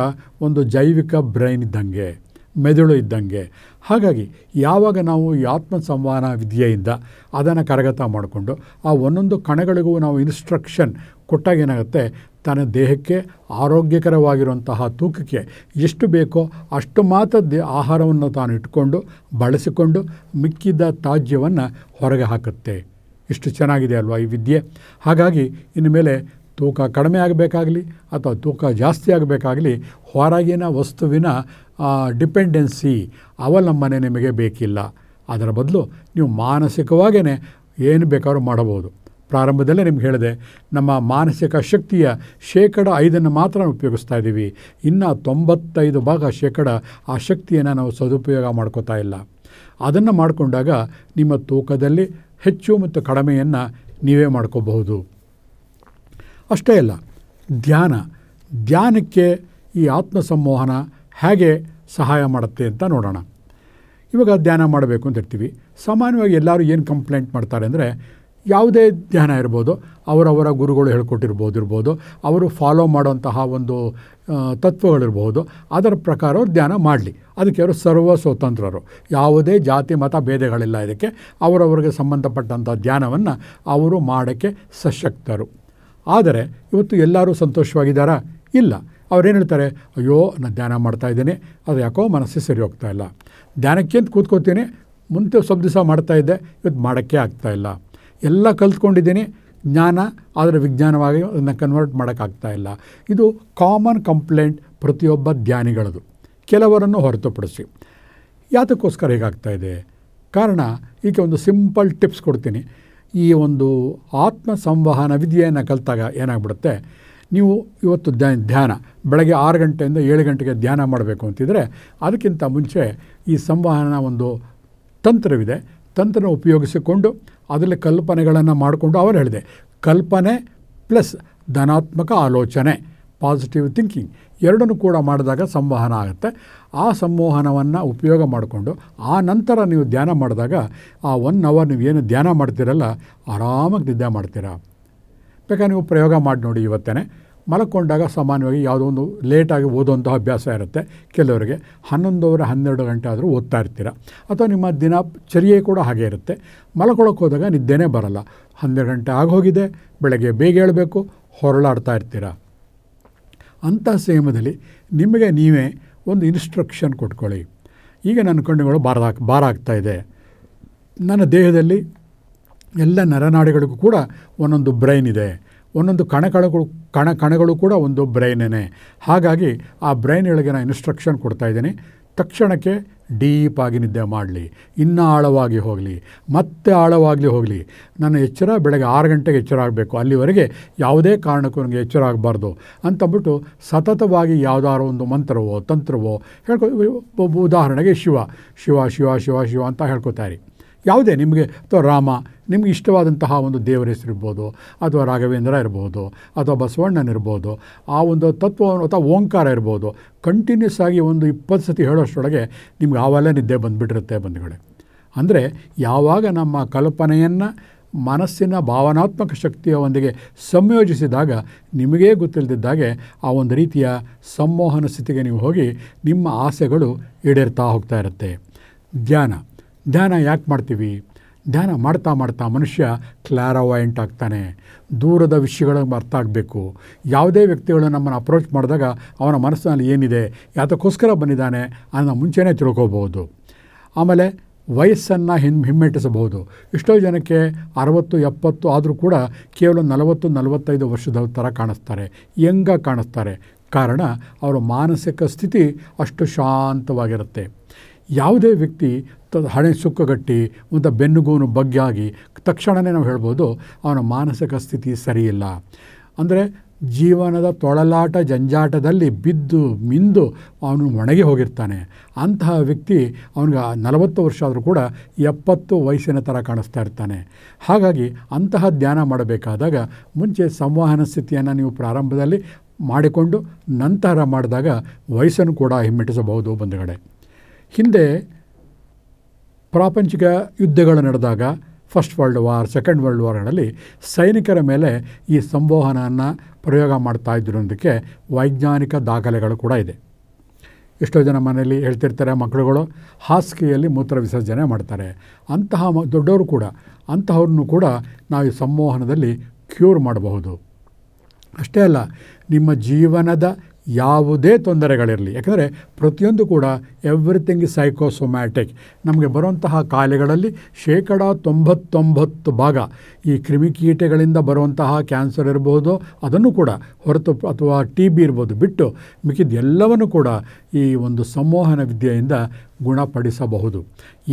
ಒಂದು ಜೈವಿಕ ಬ್ರೈನ್ ಇದ್ದಂಗೆ, ಮೆದುಳು ಇದ್ದಂಗೆ. ಹಾಗಾಗಿ ಯಾವಾಗ ನಾವು ಈ ಆತ್ಮ ಸಂವಹನ ವಿದ್ಯೆಯಿಂದ ಅದನ್ನು ಕರಗತ ಮಾಡಿಕೊಂಡು ಆ ಒಂದೊಂದು ಕಣಗಳಿಗೂ ನಾವು ಇನ್ಸ್ಟ್ರಕ್ಷನ್ ಕೊಟ್ಟಾಗ ಏನಾಗುತ್ತೆ, ತನ್ನ ದೇಹಕ್ಕೆ ಆರೋಗ್ಯಕರವಾಗಿರುವಂತಹ ತೂಕಕ್ಕೆ ಎಷ್ಟು ಬೇಕೋ ಅಷ್ಟು ಮಾತ್ರ ಆಹಾರವನ್ನು ತಾನು ಇಟ್ಕೊಂಡು ಬಳಸಿಕೊಂಡು ಮಿಕ್ಕಿದ ತ್ಯಾಜ್ಯವನ್ನು ಹೊರಗೆ ಹಾಕುತ್ತೆ. ಇಷ್ಟು ಚೆನ್ನಾಗಿದೆ ಅಲ್ವಾ ಈ ವಿದ್ಯೆ. ಹಾಗಾಗಿ ಇನ್ನು ಮೇಲೆ ತೂಕ ಕಡಿಮೆ ಆಗಬೇಕಾಗಲಿ ಅಥವಾ ತೂಕ ಜಾಸ್ತಿ ಆಗಬೇಕಾಗಲಿ ಹೊರಗಿನ ವಸ್ತುವಿನ ಡಿಪೆಂಡೆನ್ಸಿ, ಅವಲಂಬನೆ ನಿಮಗೆ ಬೇಕಿಲ್ಲ. ಅದರ ಬದಲು ನೀವು ಮಾನಸಿಕವಾಗೇ ಏನು ಬೇಕಾದ್ರೂ ಮಾಡಬಹುದು. ಪ್ರಾರಂಭದಲ್ಲೇ ನಿಮ್ಗೆ ಹೇಳಿದೆ, ನಮ್ಮ ಮಾನಸಿಕ ಶಕ್ತಿಯ 5% ಮಾತ್ರ ಉಪಯೋಗಿಸ್ತಾ ಇದ್ದೀವಿ. ಇನ್ನು 95% ಆ ಶಕ್ತಿಯನ್ನು ನಾವು ಸದುಪಯೋಗ ಮಾಡ್ಕೋತಾ ಇಲ್ಲ. ಅದನ್ನು ಮಾಡಿಕೊಂಡಾಗ ನಿಮ್ಮ ತೂಕದಲ್ಲಿ ಹೆಚ್ಚು ಮತ್ತು ಕಡಿಮೆಯನ್ನು ನೀವೇ ಮಾಡ್ಕೋಬಹುದು. ಅಷ್ಟೇ ಅಲ್ಲ, ಧ್ಯಾನಕ್ಕೆ ಈ ಆತ್ಮ ಸಂಮೋಹನ ಹೇಗೆ ಸಹಾಯ ಮಾಡುತ್ತೆ ಅಂತ ನೋಡೋಣ. ಇವಾಗ ಧ್ಯಾನ ಮಾಡಬೇಕು ಅಂತ ಇರ್ತೀವಿ. ಸಾಮಾನ್ಯವಾಗಿ ಎಲ್ಲರೂ ಏನು ಕಂಪ್ಲೇಂಟ್ ಮಾಡ್ತಾರೆ ಅಂದರೆ, ಯಾವುದೇ ಧ್ಯಾನ ಇರ್ಬೋದು, ಅವರವರ ಗುರುಗಳು ಹೇಳ್ಕೊಟ್ಟಿರ್ಬೋದು, ಅವರು ಫಾಲೋ ಮಾಡೋಂತಹ ಒಂದು ತತ್ವಗಳಿರ್ಬೋದು, ಅದರ ಪ್ರಕಾರ ಅವ್ರು ಧ್ಯಾನ ಮಾಡಲಿ, ಅದಕ್ಕೆ ಅವರು ಸರ್ವ ಸ್ವತಂತ್ರರು, ಯಾವುದೇ ಜಾತಿ ಮತ ಭೇದಗಳಿಲ್ಲ. ಇದಕ್ಕೆ ಅವರವರಿಗೆ ಸಂಬಂಧಪಟ್ಟಂಥ ಧ್ಯಾನವನ್ನು ಅವರು ಮಾಡೋಕ್ಕೆ ಸಶಕ್ತರು. ಆದರೆ ಇವತ್ತು ಎಲ್ಲರೂ ಸಂತೋಷವಾಗಿದ್ದಾರಾ? ಇಲ್ಲ. ಅವ್ರೇನು ಹೇಳ್ತಾರೆ, ಅಯ್ಯೋ ನಾನು ಧ್ಯಾನ ಮಾಡ್ತಾಯಿದ್ದೀನಿ, ಅದು ಯಾಕೋ ಮನಸ್ಸು ಸರಿ ಹೋಗ್ತಾ ಇಲ್ಲ. ಧ್ಯಾನಕ್ಕೆ ಅಂತ ಕೂತ್ಕೋತೀನಿ, ಮುಂದೆ ಸ್ವಲ್ಪ ದಿವಸ ಮಾಡ್ತಾಯಿದ್ದೆ, ಇವತ್ತು ಮಾಡೋಕ್ಕೆ ಆಗ್ತಾಯಿಲ್ಲ. ಎಲ್ಲ ಕಲ್ತ್ಕೊಂಡಿದ್ದೀನಿ ಜ್ಞಾನ, ಆದರೆ ವಿಜ್ಞಾನವಾಗಿ ಅದನ್ನು ಕನ್ವರ್ಟ್ ಮಾಡೋಕ್ಕಾಗ್ತಾಯಿಲ್ಲ. ಇದು ಕಾಮನ್ ಕಂಪ್ಲೇಂಟ್ ಪ್ರತಿಯೊಬ್ಬ ಧ್ಯಾನಿಗಳದು, ಕೆಲವರನ್ನು ಹೊರತುಪಡಿಸಿ. ಯಾತಕ್ಕೋಸ್ಕರ ಹೀಗಾಗ್ತಾಯಿದೆ? ಕಾರಣ ಈಗ ಒಂದು ಸಿಂಪಲ್ ಟಿಪ್ಸ್ ಕೊಡ್ತೀನಿ. ಈ ಒಂದು ಆತ್ಮ ಸಂವಹನ ವಿದ್ಯೆಯನ್ನು ಕಲಿತಾಗ ಏನಾಗ್ಬಿಡುತ್ತೆ, ನೀವು ಇವತ್ತು ಧ್ಯಾನ ಬೆಳಗ್ಗೆ 6 ಗಂಟೆಯಿಂದ 7 ಗಂಟೆಗೆ ಧ್ಯಾನ ಮಾಡಬೇಕು ಅಂತಿದ್ರೆ, ಅದಕ್ಕಿಂತ ಮುಂಚೆ ಈ ಸಂವಹನ ಒಂದು ತಂತ್ರವಿದೆ. ತಂತ್ರನ ಉಪಯೋಗಿಸಿಕೊಂಡು ಅದರಲ್ಲಿ ಕಲ್ಪನೆಗಳನ್ನು ಮಾಡಿಕೊಂಡು, ಅವರು ಹೇಳಿದೆ, ಕಲ್ಪನೆ ಪ್ಲಸ್ ಧನಾತ್ಮಕ ಆಲೋಚನೆ, ಪಾಸಿಟಿವ್ ಥಿಂಕಿಂಗ್ ಎರಡನ್ನೂ ಕೂಡ ಮಾಡಿದಾಗ ಸಂವಹನ ಆಗುತ್ತೆ. ಆ ಸಂವಹನವನ್ನು ಉಪಯೋಗ ಮಾಡಿಕೊಂಡು ಆ ನಂತರ ನೀವು ಧ್ಯಾನ ಮಾಡಿದಾಗ ಆ 1 ಅವರ್ ನೀವೇನು ಧ್ಯಾನ ಮಾಡ್ತೀರಲ್ಲ, ಆರಾಮಾಗಿ ನಿದ್ದೆ ಮಾಡ್ತೀರಾ. ಬೇಕಾದ್ರೆ ನೀವು ಪ್ರಯೋಗ ಮಾಡಿ ನೋಡಿ. ಇವತ್ತೇ ಮಲ್ಕೊಂಡಾಗ ಸಾಮಾನ್ಯವಾಗಿ ಯಾವುದೋ ಒಂದು ಲೇಟಾಗಿ ಓದುವಂಥ ಅಭ್ಯಾಸ ಇರುತ್ತೆ ಕೆಲವರಿಗೆ. 11-12 ಗಂಟೆ ಆದರೂ ಓದ್ತಾ ಇರ್ತೀರ, ಅಥವಾ ನಿಮ್ಮ ದಿನಚರ್ಯೆ ಕೂಡ ಹಾಗೆ ಇರುತ್ತೆ. ಮಲ್ಕೊಳ್ಳೋಕೆ ಹೋದಾಗ ನಿದ್ದೆನೇ ಬರಲ್ಲ. 12 ಗಂಟೆ ಆಗೋಗಿದೆ, ಬೆಳಗ್ಗೆ ಬೇಗ ಏಳಬೇಕು, ಹೊರಳಾಡ್ತಾ ಇರ್ತೀರ. ಅಂಥ ಸಮಯದಲ್ಲಿ ನಿಮಗೆ ನೀವೇ ಒಂದು ಇನ್ಸ್ಟ್ರಕ್ಷನ್ ಕೊಟ್ಕೊಳ್ಳಿ. ಈಗ ನನ್ನ ಕಣ್ಣುಗಳು ಭಾರ ಆಗ್ತಾ ಇದೆ. ನನ್ನ ದೇಹದಲ್ಲಿ ಎಲ್ಲ ನರನಾಡಿಗಳಿಗೂ ಕೂಡ ಒಂದೊಂದು ಬ್ರೈನ್ ಇದೆ, ಒಂದೊಂದು ಕಣಗಳು ಕೂಡ ಒಂದು ಬ್ರೈನೇ. ಹಾಗಾಗಿ ಆ ಬ್ರೈನ್ಗಳಿಗೆ ನಾನು ಇನ್ಸ್ಟ್ರಕ್ಷನ್ ಕೊಡ್ತಾ ಇದ್ದೀನಿ, ತಕ್ಷಣಕ್ಕೆ ಡೀಪಾಗಿ ನಿದ್ದೆ ಮಾಡಲಿ, ಇನ್ನೂ ಆಳವಾಗಿ ಹೋಗಲಿ, ಮತ್ತೆ ಆಳವಾಗಲಿ ಹೋಗಲಿ. ನನ್ನ ಎಚ್ಚರ ಬೆಳಗ್ಗೆ 6 ಗಂಟೆಗೆ ಎಚ್ಚರ ಆಗಬೇಕು, ಅಲ್ಲಿವರೆಗೆ ಯಾವುದೇ ಕಾರಣಕ್ಕೂ ನನಗೆ ಎಚ್ಚರ ಆಗಬಾರ್ದು ಅಂತಂದ್ಬಿಟ್ಟು ಸತತವಾಗಿ ಯಾವುದಾದ್ರು ಒಂದು ಮಂತ್ರವೋ ತಂತ್ರವೋ ಉದಾಹರಣೆಗೆ ಶಿವ ಶಿವ ಶಿವ ಶಿವ ಶಿವ ಅಂತ ಹೇಳ್ಕೊತಾರೆ. ಯಾವುದೇ ನಿಮಗೆ ಅಥವಾ ರಾಮ, ನಿಮಗೆ ಇಷ್ಟವಾದಂತಹ ಒಂದು ದೇವರ ಹೆಸರಿರ್ಬೋದು, ಅಥವಾ ರಾಘವೇಂದ್ರ ಇರ್ಬೋದು, ಅಥವಾ ಬಸವಣ್ಣನಿರ್ಬೋದು, ಆ ಒಂದು ತತ್ವ ಅಥವಾ ಓಂಕಾರ ಇರ್ಬೋದು. ಕಂಟಿನ್ಯೂಸ್ ಆಗಿ ಒಂದು 20 ಸತಿ ಹೇಳೋಷ್ಟರೊಳಗೆ ನಿಮ್ಗೆ ಆವಾಗಲೇ ನಿದ್ದೆ ಬಂದುಬಿಟ್ಟಿರುತ್ತೆ ಬಂಧುಗಳೇ. ಅಂದರೆ ಯಾವಾಗ ನಮ್ಮ ಕಲ್ಪನೆಯನ್ನು ಮನಸ್ಸಿನ ಭಾವನಾತ್ಮಕ ಶಕ್ತಿಯ ಒಂದಿಗೆ ಸಂಯೋಜಿಸಿದಾಗ ನಿಮಗೇ ಗೊತ್ತಿಲ್ಲದಿದ್ದಾಗೆ ಆ ಒಂದು ರೀತಿಯ ಸಂಮೋಹನ ಸ್ಥಿತಿಗೆ ನೀವು ಹೋಗಿ ನಿಮ್ಮ ಆಸೆಗಳು ಈಡೇರ್ತಾ ಹೋಗ್ತಾ ಇರುತ್ತೆ. ಧ್ಯಾನ ಯಾಕೆ ಮಾಡ್ತೀವಿ? ಧ್ಯಾನ ಮಾಡ್ತಾ ಮಾಡ್ತಾ ಮನುಷ್ಯ ಕ್ಲಾರವಾಯಂಟ್ ಆಗ್ತಾನೆ. ದೂರದ ವಿಷಯಗಳಿಗೆ ಅರ್ಥ ಆಗಬೇಕು. ಯಾವುದೇ ವ್ಯಕ್ತಿಗಳು ನಮ್ಮನ್ನು ಅಪ್ರೋಚ್ ಮಾಡಿದಾಗ ಅವನ ಮನಸ್ಸಿನಲ್ಲಿ ಏನಿದೆ, ಯಾತಕ್ಕೋಸ್ಕರ ಬಂದಿದ್ದಾನೆ ಅನ್ನೋ ಮುಂಚೆನೇ ತಿಳ್ಕೊಬೋದು. ಆಮೇಲೆ ವಯಸ್ಸನ್ನು ಹಿಮ್ಮೆಟ್ಟಿಸಬಹುದು. ಎಷ್ಟೋ ಜನಕ್ಕೆ 60-70 ಆದರೂ ಕೂಡ ಕೇವಲ 40-45 ವರ್ಷದ ಥರ ಕಾಣಿಸ್ತಾರೆ, ಯಂಗಾಗಿ ಕಾಣಿಸ್ತಾರೆ. ಕಾರಣ ಅವರ ಮಾನಸಿಕ ಸ್ಥಿತಿ ಅಷ್ಟು ಶಾಂತವಾಗಿರುತ್ತೆ. ಯಾವುದೇ ವ್ಯಕ್ತಿ ಹಣೆ ಸುಕ್ಕಗಟ್ಟಿ ಒಂದು ಬೆನ್ನುಗೂನು ಬಗ್ಗಾಗಿ ತಕ್ಷಣವೇ ನಾವು ಹೇಳ್ಬೋದು ಅವನ ಮಾನಸಿಕ ಸ್ಥಿತಿ ಸರಿಯಿಲ್ಲ. ಅಂದರೆ ಜೀವನದ ತೊಳಲಾಟ ಜಂಜಾಟದಲ್ಲಿ ಬಿದ್ದು ಮಿಂದು ಅವನು ಒಣಗಿ ಹೋಗಿರ್ತಾನೆ. ಅಂತಹ ವ್ಯಕ್ತಿ ಅವನಿಗೆ 40 ವರ್ಷ ಆದರೂ ಕೂಡ 70 ವಯಸ್ಸಿನ ಥರ ಕಾಣಿಸ್ತಾ ಇರ್ತಾನೆ. ಹಾಗಾಗಿ ಅಂತಹ ಧ್ಯಾನ ಮಾಡಬೇಕಾದಾಗ ಮುಂಚೆ ಸಂವಹನ ಸ್ಥಿತಿಯನ್ನು ನೀವು ಪ್ರಾರಂಭದಲ್ಲಿ ಮಾಡಿಕೊಂಡು ನಂತರ ಮಾಡಿದಾಗ ವಯಸ್ಸನ್ನು ಕೂಡ ಹಿಮ್ಮೆಟ್ಟಿಸಬಹುದು ಬಂಧುಗಳೇ. ಹಿಂದೆ ಪ್ರಾಪಂಚಿಕ ಯುದ್ಧಗಳು ನಡೆದಾಗ first world war, second world ವಾರ್ಗಳಲ್ಲಿ ಸೈನಿಕರ ಮೇಲೆ ಈ ಸಂವಹನವನ್ನು ಪ್ರಯೋಗ ಮಾಡ್ತಾಯಿದ್ರು ಅನ್ನೋದಕ್ಕೆ ವೈಜ್ಞಾನಿಕ ದಾಖಲೆಗಳು ಕೂಡ ಇದೆ. ಎಷ್ಟೋ ಜನ ಮನೆಯಲ್ಲಿ ಹೇಳ್ತಿರ್ತಾರೆ, ಮಕ್ಕಳುಗಳು ಹಾಸಿಗೆಯಲ್ಲಿ ಮೂತ್ರ ವಿಸರ್ಜನೆ ಮಾಡ್ತಾರೆ. ಅಂತಹ ದೊಡ್ಡವರು ಕೂಡ ಅಂತಹವ್ರನ್ನು ಕೂಡ ನಾವು ಈ ಸಂವಹನದಲ್ಲಿ ಕ್ಯೂರ್ ಮಾಡಬಹುದು. ಅಷ್ಟೇ ಅಲ್ಲ, ನಿಮ್ಮ ಜೀವನದ ಯಾವುದೇ ತೊಂದರೆಗಳಿರಲಿ, ಯಾಕಂದರೆ ಪ್ರತಿಯೊಂದು ಕೂಡ ಎವ್ರಿಥಿಂಗ್ ಇಸ್ ಸೈಕೋಸೊಮ್ಯಾಟಿಕ್. ನಮಗೆ ಬರುವಂತಹ ಕಾಯಿಲೆಗಳಲ್ಲಿ 99% ಭಾಗ ಈ ಕ್ರಿಮಿಕೀಟಗಳಿಂದ ಬರುವಂತಹ ಕ್ಯಾನ್ಸರ್ ಇರ್ಬೋದು, ಅದನ್ನು ಕೂಡ ಹೊರತು, ಅಥವಾ TB ಇರ್ಬೋದು ಬಿಟ್ಟು ಮಿಕ್ಕಿದ ಎಲ್ಲವನ್ನು ಕೂಡ ಈ ಒಂದು ಸಂವಹನ ವಿದ್ಯೆಯಿಂದ ಗುಣಪಡಿಸಬಹುದು.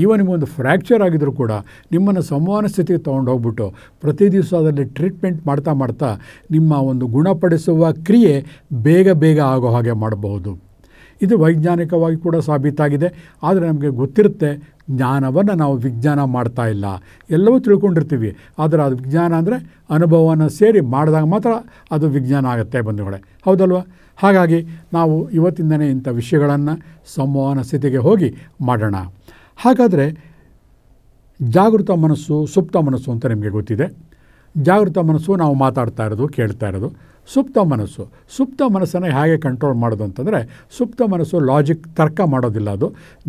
ಈವನ್ ನಿಮಗೊಂದು ಫ್ರ್ಯಾಕ್ಚರ್ ಆಗಿದ್ರೂ ಕೂಡ ನಿಮ್ಮನ್ನು ಸಂವಹನ ಸ್ಥಿತಿಗೆ ತೊಗೊಂಡೋಗ್ಬಿಟ್ಟು ಪ್ರತಿ ದಿವಸ ಅದರಲ್ಲಿ ಟ್ರೀಟ್ಮೆಂಟ್ ಮಾಡ್ತಾ ಮಾಡ್ತಾ ನಿಮ್ಮ ಒಂದು ಗುಣಪಡಿಸುವ ಕ್ರಿಯೆ ಬೇಗ ಆಗೋ ಹಾಗೆ ಮಾಡಬಹುದು. ಇದು ವೈಜ್ಞಾನಿಕವಾಗಿ ಕೂಡ ಸಾಬೀತಾಗಿದೆ. ಆದರೆ ನಮಗೆ ಗೊತ್ತಿರುತ್ತೆ, ಜ್ಞಾನವನ್ನು ನಾವು ವಿಜ್ಞಾನ ಮಾಡ್ತಾ ಇಲ್ಲ. ಎಲ್ಲವೂ ತಿಳ್ಕೊಂಡಿರ್ತೀವಿ, ಆದರೆ ಅದು ವಿಜ್ಞಾನ ಅಂದರೆ ಅನುಭವವನ್ನು ಸೇರಿ ಮಾಡಿದಾಗ ಮಾತ್ರ ಅದು ವಿಜ್ಞಾನ ಆಗುತ್ತೆ ಬಂಧುಗಳೇ, ಹೌದಲ್ವ? ಹಾಗಾಗಿ ನಾವು ಇವತ್ತಿಂದನೇ ಇಂಥ ವಿಷಯಗಳನ್ನು ಸಂವಹನ ಸ್ಥಿತಿಗೆ ಹೋಗಿ ಮಾಡೋಣ. ಹಾಗಾದರೆ ಜಾಗೃತ ಮನಸ್ಸು, ಸುಪ್ತ ಮನಸ್ಸು ಅಂತ ನಿಮಗೆ ಗೊತ್ತಿದೆ. ಜಾಗೃತ ಮನಸ್ಸು ನಾವು ಮಾತಾಡ್ತಾ ಇರೋದು, ಕೇಳ್ತಾ ಇರೋದು. ಸುಪ್ತ ಮನಸ್ಸನ್ನು ಹೇಗೆ ಕಂಟ್ರೋಲ್ ಮಾಡೋದು ಅಂತಂದರೆ, ಸುಪ್ತ ಮನಸ್ಸು ಲಾಜಿಕ್ ತರ್ಕ ಮಾಡೋದಿಲ್ಲ. ಅದು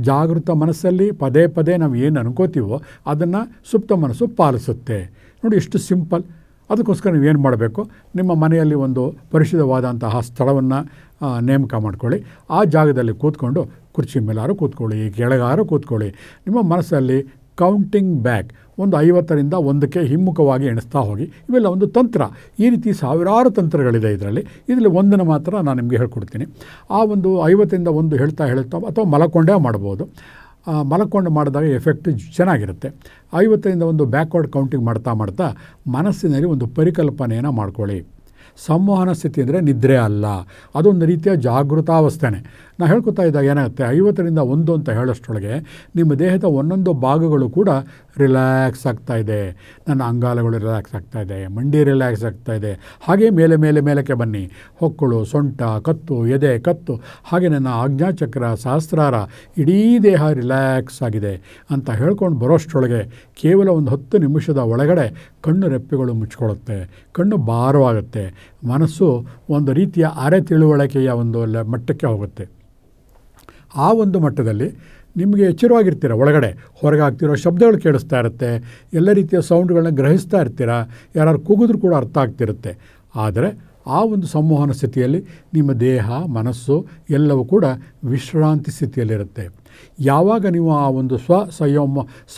ಜಾಗೃತ ಮನಸ್ಸಲ್ಲಿ ಪದೇ ನಾವು ಏನು ಅನ್ಕೋತೀವೋ ಅದನ್ನು ಸುಪ್ತ ಮನಸ್ಸು ಪಾಲಿಸುತ್ತೆ. ನೋಡಿ ಎಷ್ಟು ಸಿಂಪಲ್. ಅದಕ್ಕೋಸ್ಕರ ನೀವೇನು ಮಾಡಬೇಕು, ನಿಮ್ಮ ಮನೆಯಲ್ಲಿ ಒಂದು ಪರಿಶುದ್ಧವಾದಂತಹ ಸ್ಥಳವನ್ನು ನೇಮಕ ಮಾಡ್ಕೊಳ್ಳಿ. ಆ ಜಾಗದಲ್ಲಿ ಕೂತ್ಕೊಂಡು ಕುರ್ಚಿ ಮೇಲಾರು ಕೂತ್ಕೊಳ್ಳಿ, ಕೆಳಗಾರು ಕೂತ್ಕೊಳ್ಳಿ. ನಿಮ್ಮ ಮನಸ್ಸಲ್ಲಿ ಕೌಂಟಿಂಗ್ ಬ್ಯಾಕ್ ಒಂದು 50ರಿಂದ 1ಕ್ಕೆ ಹಿಮ್ಮುಖವಾಗಿ ಎಣಿಸ್ತಾ ಹೋಗಿ. ಇವೆಲ್ಲ ಒಂದು ತಂತ್ರ. ಈ ರೀತಿ ಸಾವಿರಾರು ತಂತ್ರಗಳಿದೆ ಇದರಲ್ಲಿ ಒಂದನ್ನು ಮಾತ್ರ ನಾನು ನಿಮಗೆ ಹೇಳ್ಕೊಡ್ತೀನಿ. ಆ ಒಂದು 50ರಿಂದ 1 ಹೇಳ್ತಾ ಅಥವಾ ಮಲಕೊಂಡೇ ಮಾಡ್ಬೋದು. ಮಲಕೊಂಡು ಮಾಡಿದಾಗ ಎಫೆಕ್ಟ್ ಚೆನ್ನಾಗಿರುತ್ತೆ. 50ರಿಂದ 1 ಬ್ಯಾಕ್ವರ್ಡ್ ಕೌಂಟಿಂಗ್ ಮಾಡ್ತಾ ಮನಸ್ಸಿನಲ್ಲಿ ಒಂದು ಪರಿಕಲ್ಪನೆಯನ್ನು ಮಾಡ್ಕೊಳ್ಳಿ. ಸಂವಹನ ಸ್ಥಿತಿ ಅಂದರೆ ನಿದ್ರೆ ಅಲ್ಲ, ಅದೊಂದು ರೀತಿಯ ಜಾಗೃತಾವಸ್ಥೆನೇ. ನಾನು ಹೇಳ್ಕೊತಾ ಇದ್ದಾಗ ಏನಾಗುತ್ತೆ, 50ರಿಂದ 1 ಅಂತ ಹೇಳೋಷ್ಟರೊಳಗೆ ನಿಮ್ಮ ದೇಹದ ಒಂದೊಂದು ಭಾಗಗಳು ಕೂಡ ರಿಲ್ಯಾಕ್ಸ್ ಆಗ್ತಾಯಿದೆ. ನನ್ನ ಅಂಗಾಲಗಳು ರಿಲ್ಯಾಕ್ಸ್ ಆಗ್ತಾಯಿದೆ, ಮಂಡಿ ರಿಲ್ಯಾಕ್ಸ್ ಆಗ್ತಾಯಿದೆ. ಹಾಗೆ ಮೇಲಕ್ಕೆ ಬನ್ನಿ. ಹೊಕ್ಕಳು, ಸೊಂಟ, ಕತ್ತು, ಎದೆ, ಕತ್ತು, ಹಾಗೆ ನನ್ನ ಆಜ್ಞಾಚಕ್ರ, ಸಹಸ್ರಾರ, ಇಡೀ ದೇಹ ರಿಲ್ಯಾಕ್ಸ್ ಆಗಿದೆ ಅಂತ ಹೇಳ್ಕೊಂಡು ಬರೋಷ್ಟರೊಳಗೆ ಕೇವಲ ಒಂದು 10 ನಿಮಿಷದ ಒಳಗಡೆ ಕಣ್ಣು ರೆಪ್ಪೆಗಳು ಮುಚ್ಕೊಳ್ಳುತ್ತೆ, ಕಣ್ಣು ಭಾರವಾಗುತ್ತೆ, ಮನಸ್ಸು ಒಂದು ರೀತಿಯ ಅರೆ ತಿಳುವಳಿಕೆಯ ಒಂದು ಮಟ್ಟಕ್ಕೆ ಹೋಗುತ್ತೆ. ಆ ಒಂದು ಮಟ್ಟದಲ್ಲಿ ನಿಮಗೆ ಎಚ್ಚರವಾಗಿರ್ತೀರ. ಒಳಗಡೆ ಹೊರಗೆ ಆಗ್ತಿರೋ ಶಬ್ದಗಳು ಕೇಳಿಸ್ತಾ ಇರುತ್ತೆ, ಎಲ್ಲ ರೀತಿಯ ಸೌಂಡ್ಗಳನ್ನ ಗ್ರಹಿಸ್ತಾ ಇರ್ತೀರ, ಯಾರು ಕೂಗಿದ್ರೂ ಕೂಡ ಅರ್ಥ ಆಗ್ತಿರುತ್ತೆ. ಆದರೆ ಆ ಒಂದು ಸಂವಹನ ಸ್ಥಿತಿಯಲ್ಲಿ ನಿಮ್ಮ ದೇಹ, ಮನಸ್ಸು ಎಲ್ಲವೂ ಕೂಡ ವಿಶ್ರಾಂತಿ ಸ್ಥಿತಿಯಲ್ಲಿರುತ್ತೆ. ಯಾವಾಗ ನೀವು ಆ ಒಂದು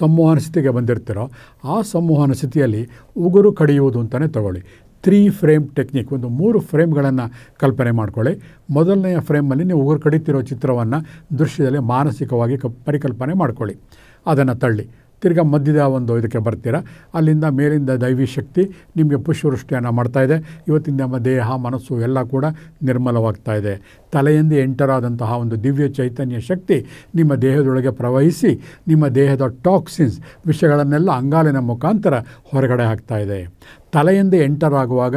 ಸಂಮೋಹನ ಸ್ಥಿತಿಗೆ ಬಂದಿರ್ತೀರೋ ಆ ಸಂಮೋಹನ ಸ್ಥಿತಿಯಲ್ಲಿ ಉಗುರು ಕಡಿಯುವುದು ಅಂತಲೇ ತಗೊಳ್ಳಿ. 3 ಫ್ರೇಮ್ ಟೆಕ್ನಿಕ್, ಒಂದು 3 ಫ್ರೇಮ್ಗಳನ್ನು ಕಲ್ಪನೆ ಮಾಡ್ಕೊಳ್ಳಿ. ಮೊದಲನೆಯ ಫ್ರೇಮಲ್ಲಿ ನೀವು ಉಗುರು ಕಡಿತಿರೋ ಚಿತ್ರವನ್ನು ದೃಶ್ಯದಲ್ಲಿ ಮಾನಸಿಕವಾಗಿ ಪರಿಕಲ್ಪನೆ ಮಾಡ್ಕೊಳ್ಳಿ. ಅದನ್ನು ತಳ್ಳಿ ತಿರ್ಗಾ ಮಧ್ಯದ ಒಂದು ಇದಕ್ಕೆ ಬರ್ತೀರ. ಅಲ್ಲಿಂದ ಮೇಲಿಂದ ದೈವಿ ಶಕ್ತಿ ನಿಮಗೆ ಪುಷ್ಪವೃಷ್ಟಿಯನ್ನು ಮಾಡ್ತಾಯಿದೆ. ಇವತ್ತಿನ ನಮ್ಮ ದೇಹ ಮನಸ್ಸು ಎಲ್ಲ ಕೂಡ ನಿರ್ಮಲವಾಗ್ತಾ ಇದೆ. ತಲೆಯಿಂದ ಎಂಟರಾದಂತಹ ಒಂದು ದಿವ್ಯ ಚೈತನ್ಯ ಶಕ್ತಿ ನಿಮ್ಮ ದೇಹದೊಳಗೆ ಪ್ರವಹಿಸಿ ನಿಮ್ಮ ದೇಹದ ಟಾಕ್ಸಿನ್ಸ್ ವಿಷಯಗಳನ್ನೆಲ್ಲ ಅಂಗಾಲಿನ ಮುಖಾಂತರ ಹೊರಗಡೆ ಹಾಕ್ತಾ ಇದೆ. ತಲೆಯಿಂದ ಎಂಟರಾಗುವಾಗ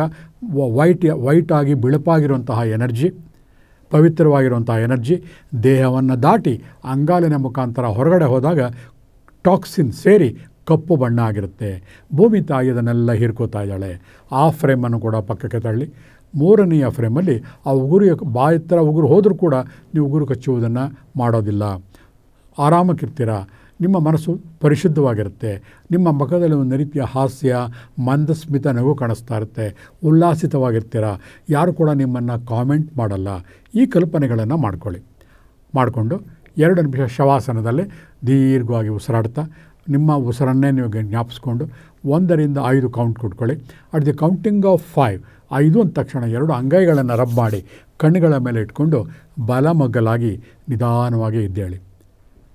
ವೈಟ್ ಆಗಿ ಬಿಳುಪಾಗಿರುವಂತಹ ಎನರ್ಜಿ, ಪವಿತ್ರವಾಗಿರುವಂತಹ ಎನರ್ಜಿ ದೇಹವನ್ನು ದಾಟಿ ಅಂಗಾಲಿನ ಮುಖಾಂತರ ಹೊರಗಡೆ ಹೋದಾಗ ಟಾಕ್ಸಿನ್ ಸೇರಿ ಕಪ್ಪು ಬಣ್ಣ ಆಗಿರುತ್ತೆ. ಭೂಮಿ ತಾಯಿ ಅದನ್ನೆಲ್ಲ ಹೀರ್ಕೋತಾ ಇದ್ದಾಳೆ. ಆ ಫ್ರೇಮನ್ನು ಕೂಡ ಪಕ್ಕಕ್ಕೆ ತಳ್ಳಿ. 3ನೆಯ ಫ್ರೇಮಲ್ಲಿ ಆ ಉಗುರು ಬಾಯಿ ಹತ್ರ ಉಗುರು ಹೋದರೂ ಕೂಡ ನೀವು ಉಗುರು ಕಚ್ಚುವುದನ್ನು ಮಾಡೋದಿಲ್ಲ. ಆರಾಮಕ್ಕಿರ್ತೀರ. ನಿಮ್ಮ ಮನಸ್ಸು ಪರಿಶುದ್ಧವಾಗಿರುತ್ತೆ. ನಿಮ್ಮ ಮುಖದಲ್ಲಿ ಒಂದು ರೀತಿಯ ಹಾಸ್ಯ, ಮಂದಸ್ಮಿತ ನಗು ಕಾಣಿಸ್ತಾ ಇರುತ್ತೆ. ಉಲ್ಲಾಸಿತವಾಗಿರ್ತೀರ. ಯಾರು ಕೂಡ ನಿಮ್ಮನ್ನು ಕಾಮೆಂಟ್ ಮಾಡಲ್ಲ. ಈ ಕಲ್ಪನೆಗಳನ್ನು ಮಾಡಿಕೊಂಡು 2 ನಿಮಿಷ ಶವಾಸನದಲ್ಲಿ ದೀರ್ಘವಾಗಿ ಉಸಿರಾಡ್ತಾ ನಿಮ್ಮ ಉಸಿರನ್ನೇ ನೀವು ಜ್ಞಾಪಿಸ್ಕೊಂಡು 1 ರಿಂದ 5 ಕೌಂಟ್ ಕೊಟ್ಕೊಳ್ಳಿ. ಅಟ್ ದಿ ಕೌಂಟಿಂಗ್ ಆಫ್ 5 5 ಅಂದ ತಕ್ಷಣ 2 ಅಂಗೈಗಳನ್ನು ರಬ್ ಮಾಡಿ ಕಣ್ಣುಗಳ ಮೇಲೆ ಇಟ್ಕೊಂಡು ಬಲಮಗ್ಗಲಾಗಿ ನಿಧಾನವಾಗಿ ಎದ್ದೇಳಿ.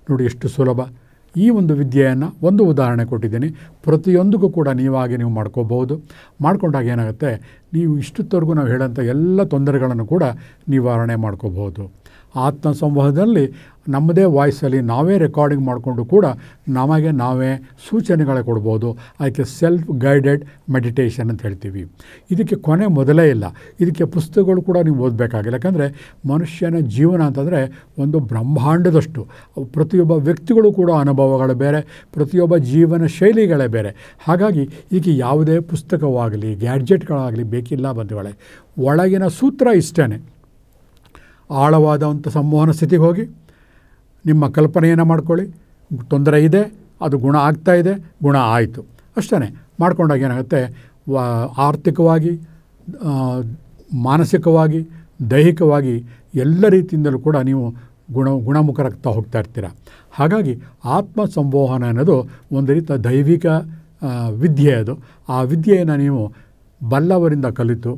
ನೋಡಿ ಎಷ್ಟು ಸುಲಭ. ಈ ಒಂದು ವಿದ್ಯೆಯನ್ನು ಒಂದು ಉದಾಹರಣೆ ಕೊಟ್ಟಿದ್ದೀನಿ. ಪ್ರತಿಯೊಂದಕ್ಕೂ ಕೂಡ ನೀವು ಮಾಡ್ಕೋಬಹುದು. ಮಾಡ್ಕೊಂಡಾಗ ಏನಾಗುತ್ತೆ, ನೀವು ಇಷ್ಟೊತ್ತವರೆಗೂ ನಾವು ಹೇಳೋಂಥ ಎಲ್ಲ ತೊಂದರೆಗಳನ್ನು ಕೂಡ ನಿವಾರಣೆ ಮಾಡ್ಕೋಬಹುದು. ಆತ್ಮ ಸಂವಾದದಲ್ಲಿ ನಮ್ಮದೇ ವಾಯ್ಸಲ್ಲಿ ನಾವೇ ರೆಕಾರ್ಡಿಂಗ್ ಮಾಡಿಕೊಂಡು ಕೂಡ ನಮಗೆ ನಾವೇ ಸೂಚನೆಗಳೇ ಕೊಡ್ಬೋದು. ಅದಕ್ಕೆ ಸೆಲ್ಫ್ ಗೈಡೆಡ್ ಮೆಡಿಟೇಷನ್ ಅಂತ ಹೇಳ್ತೀವಿ. ಇದಕ್ಕೆ ಕೊನೆ ಮೊದಲೇ ಇಲ್ಲ. ಇದಕ್ಕೆ ಪುಸ್ತಕಗಳು ಕೂಡ ನೀವು ಓದಬೇಕಾಗಿಲ್ಲ. ಯಾಕಂದರೆ ಮನುಷ್ಯನ ಜೀವನ ಅಂತಂದರೆ ಒಂದು ಬ್ರಹ್ಮಾಂಡದಷ್ಟು. ಪ್ರತಿಯೊಬ್ಬ ವ್ಯಕ್ತಿಗಳು ಕೂಡ ಅನುಭವಗಳು ಬೇರೆ, ಪ್ರತಿಯೊಬ್ಬ ಜೀವನ ಶೈಲಿಗಳೇ ಬೇರೆ. ಹಾಗಾಗಿ ಇದಕ್ಕೆ ಯಾವುದೇ ಪುಸ್ತಕವಾಗಲಿ ಗ್ಯಾಡ್ಜೆಟ್ಗಳಾಗಲಿ ಬೇಕಿಲ್ಲ ಬಂಧುಗಳೇ. ಒಳಗಿನ ಸೂತ್ರ ಇಷ್ಟೇ. ಆಳವಾದಂಥ ಸಂಮೋಹನ ಸ್ಥಿತಿಗೆ ಹೋಗಿ ನಿಮ್ಮ ಕಲ್ಪನೆಯನ್ನು ಮಾಡ್ಕೊಳ್ಳಿ. ತೊಂದರೆ ಇದೆ, ಅದು ಗುಣ ಆಗ್ತಾ ಇದೆ, ಗುಣ ಆಯಿತು, ಅಷ್ಟೇ. ಮಾಡ್ಕೊಂಡಾಗ ಏನಾಗುತ್ತೆ, ಆರ್ಥಿಕವಾಗಿ, ಮಾನಸಿಕವಾಗಿ, ದೈಹಿಕವಾಗಿ ಎಲ್ಲ ರೀತಿಯಿಂದಲೂ ಕೂಡ ನೀವು ಗುಣಮುಖರಾಗ್ತಾ ಹೋಗ್ತಾ ಇರ್ತೀರ. ಹಾಗಾಗಿ ಆತ್ಮ ಸಂವಹನ ಅನ್ನೋದು ಒಂದು ರೀತಿಯ ದೈವಿಕ ವಿದ್ಯೆ. ಅದು ಆ ವಿದ್ಯೆಯನ್ನು ನೀವು ಬಲ್ಲವರಿಂದ ಕಲಿತು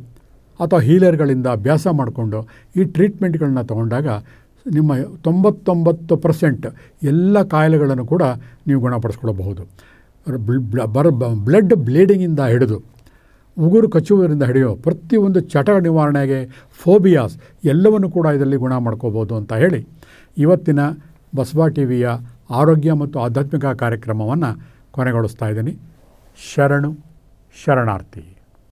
ಅಥವಾ ಹೀಲರ್ಗಳಿಂದ ಅಭ್ಯಾಸ ಮಾಡಿಕೊಂಡು ಈ ಟ್ರೀಟ್ಮೆಂಟ್ಗಳನ್ನ ತಗೊಂಡಾಗ ನಿಮ್ಮ 99% ಎಲ್ಲ ಕಾಯಿಲೆಗಳನ್ನು ಕೂಡ ನೀವು ಗುಣಪಡಿಸ್ಕೊಳ್ಬಹುದು. ಬ್ಲಡ್ ಬ್ಲೀಡಿಂಗಿಂದ ಹಿಡಿದು ಉಗುರು ಕಚ್ಚುವುದರಿಂದ ಹಿಡಿಯೋ ಪ್ರತಿಯೊಂದು ಚಟ ನಿವಾರಣೆಗೆ, ಫೋಬಿಯಾಸ್ ಎಲ್ಲವನ್ನು ಕೂಡ ಇದರಲ್ಲಿ ಗುಣ ಮಾಡ್ಕೋಬೋದು ಅಂತ ಹೇಳಿ ಇವತ್ತಿನ ಬಸವ ಟಿವಿಯ ಆರೋಗ್ಯ ಮತ್ತು ಆಧ್ಯಾತ್ಮಿಕ ಕಾರ್ಯಕ್ರಮವನ್ನು ಕೊನೆಗೊಳಿಸ್ತಾ ಇದ್ದೀನಿ. ಶರಣು ಶರಣಾರ್ಥಿ.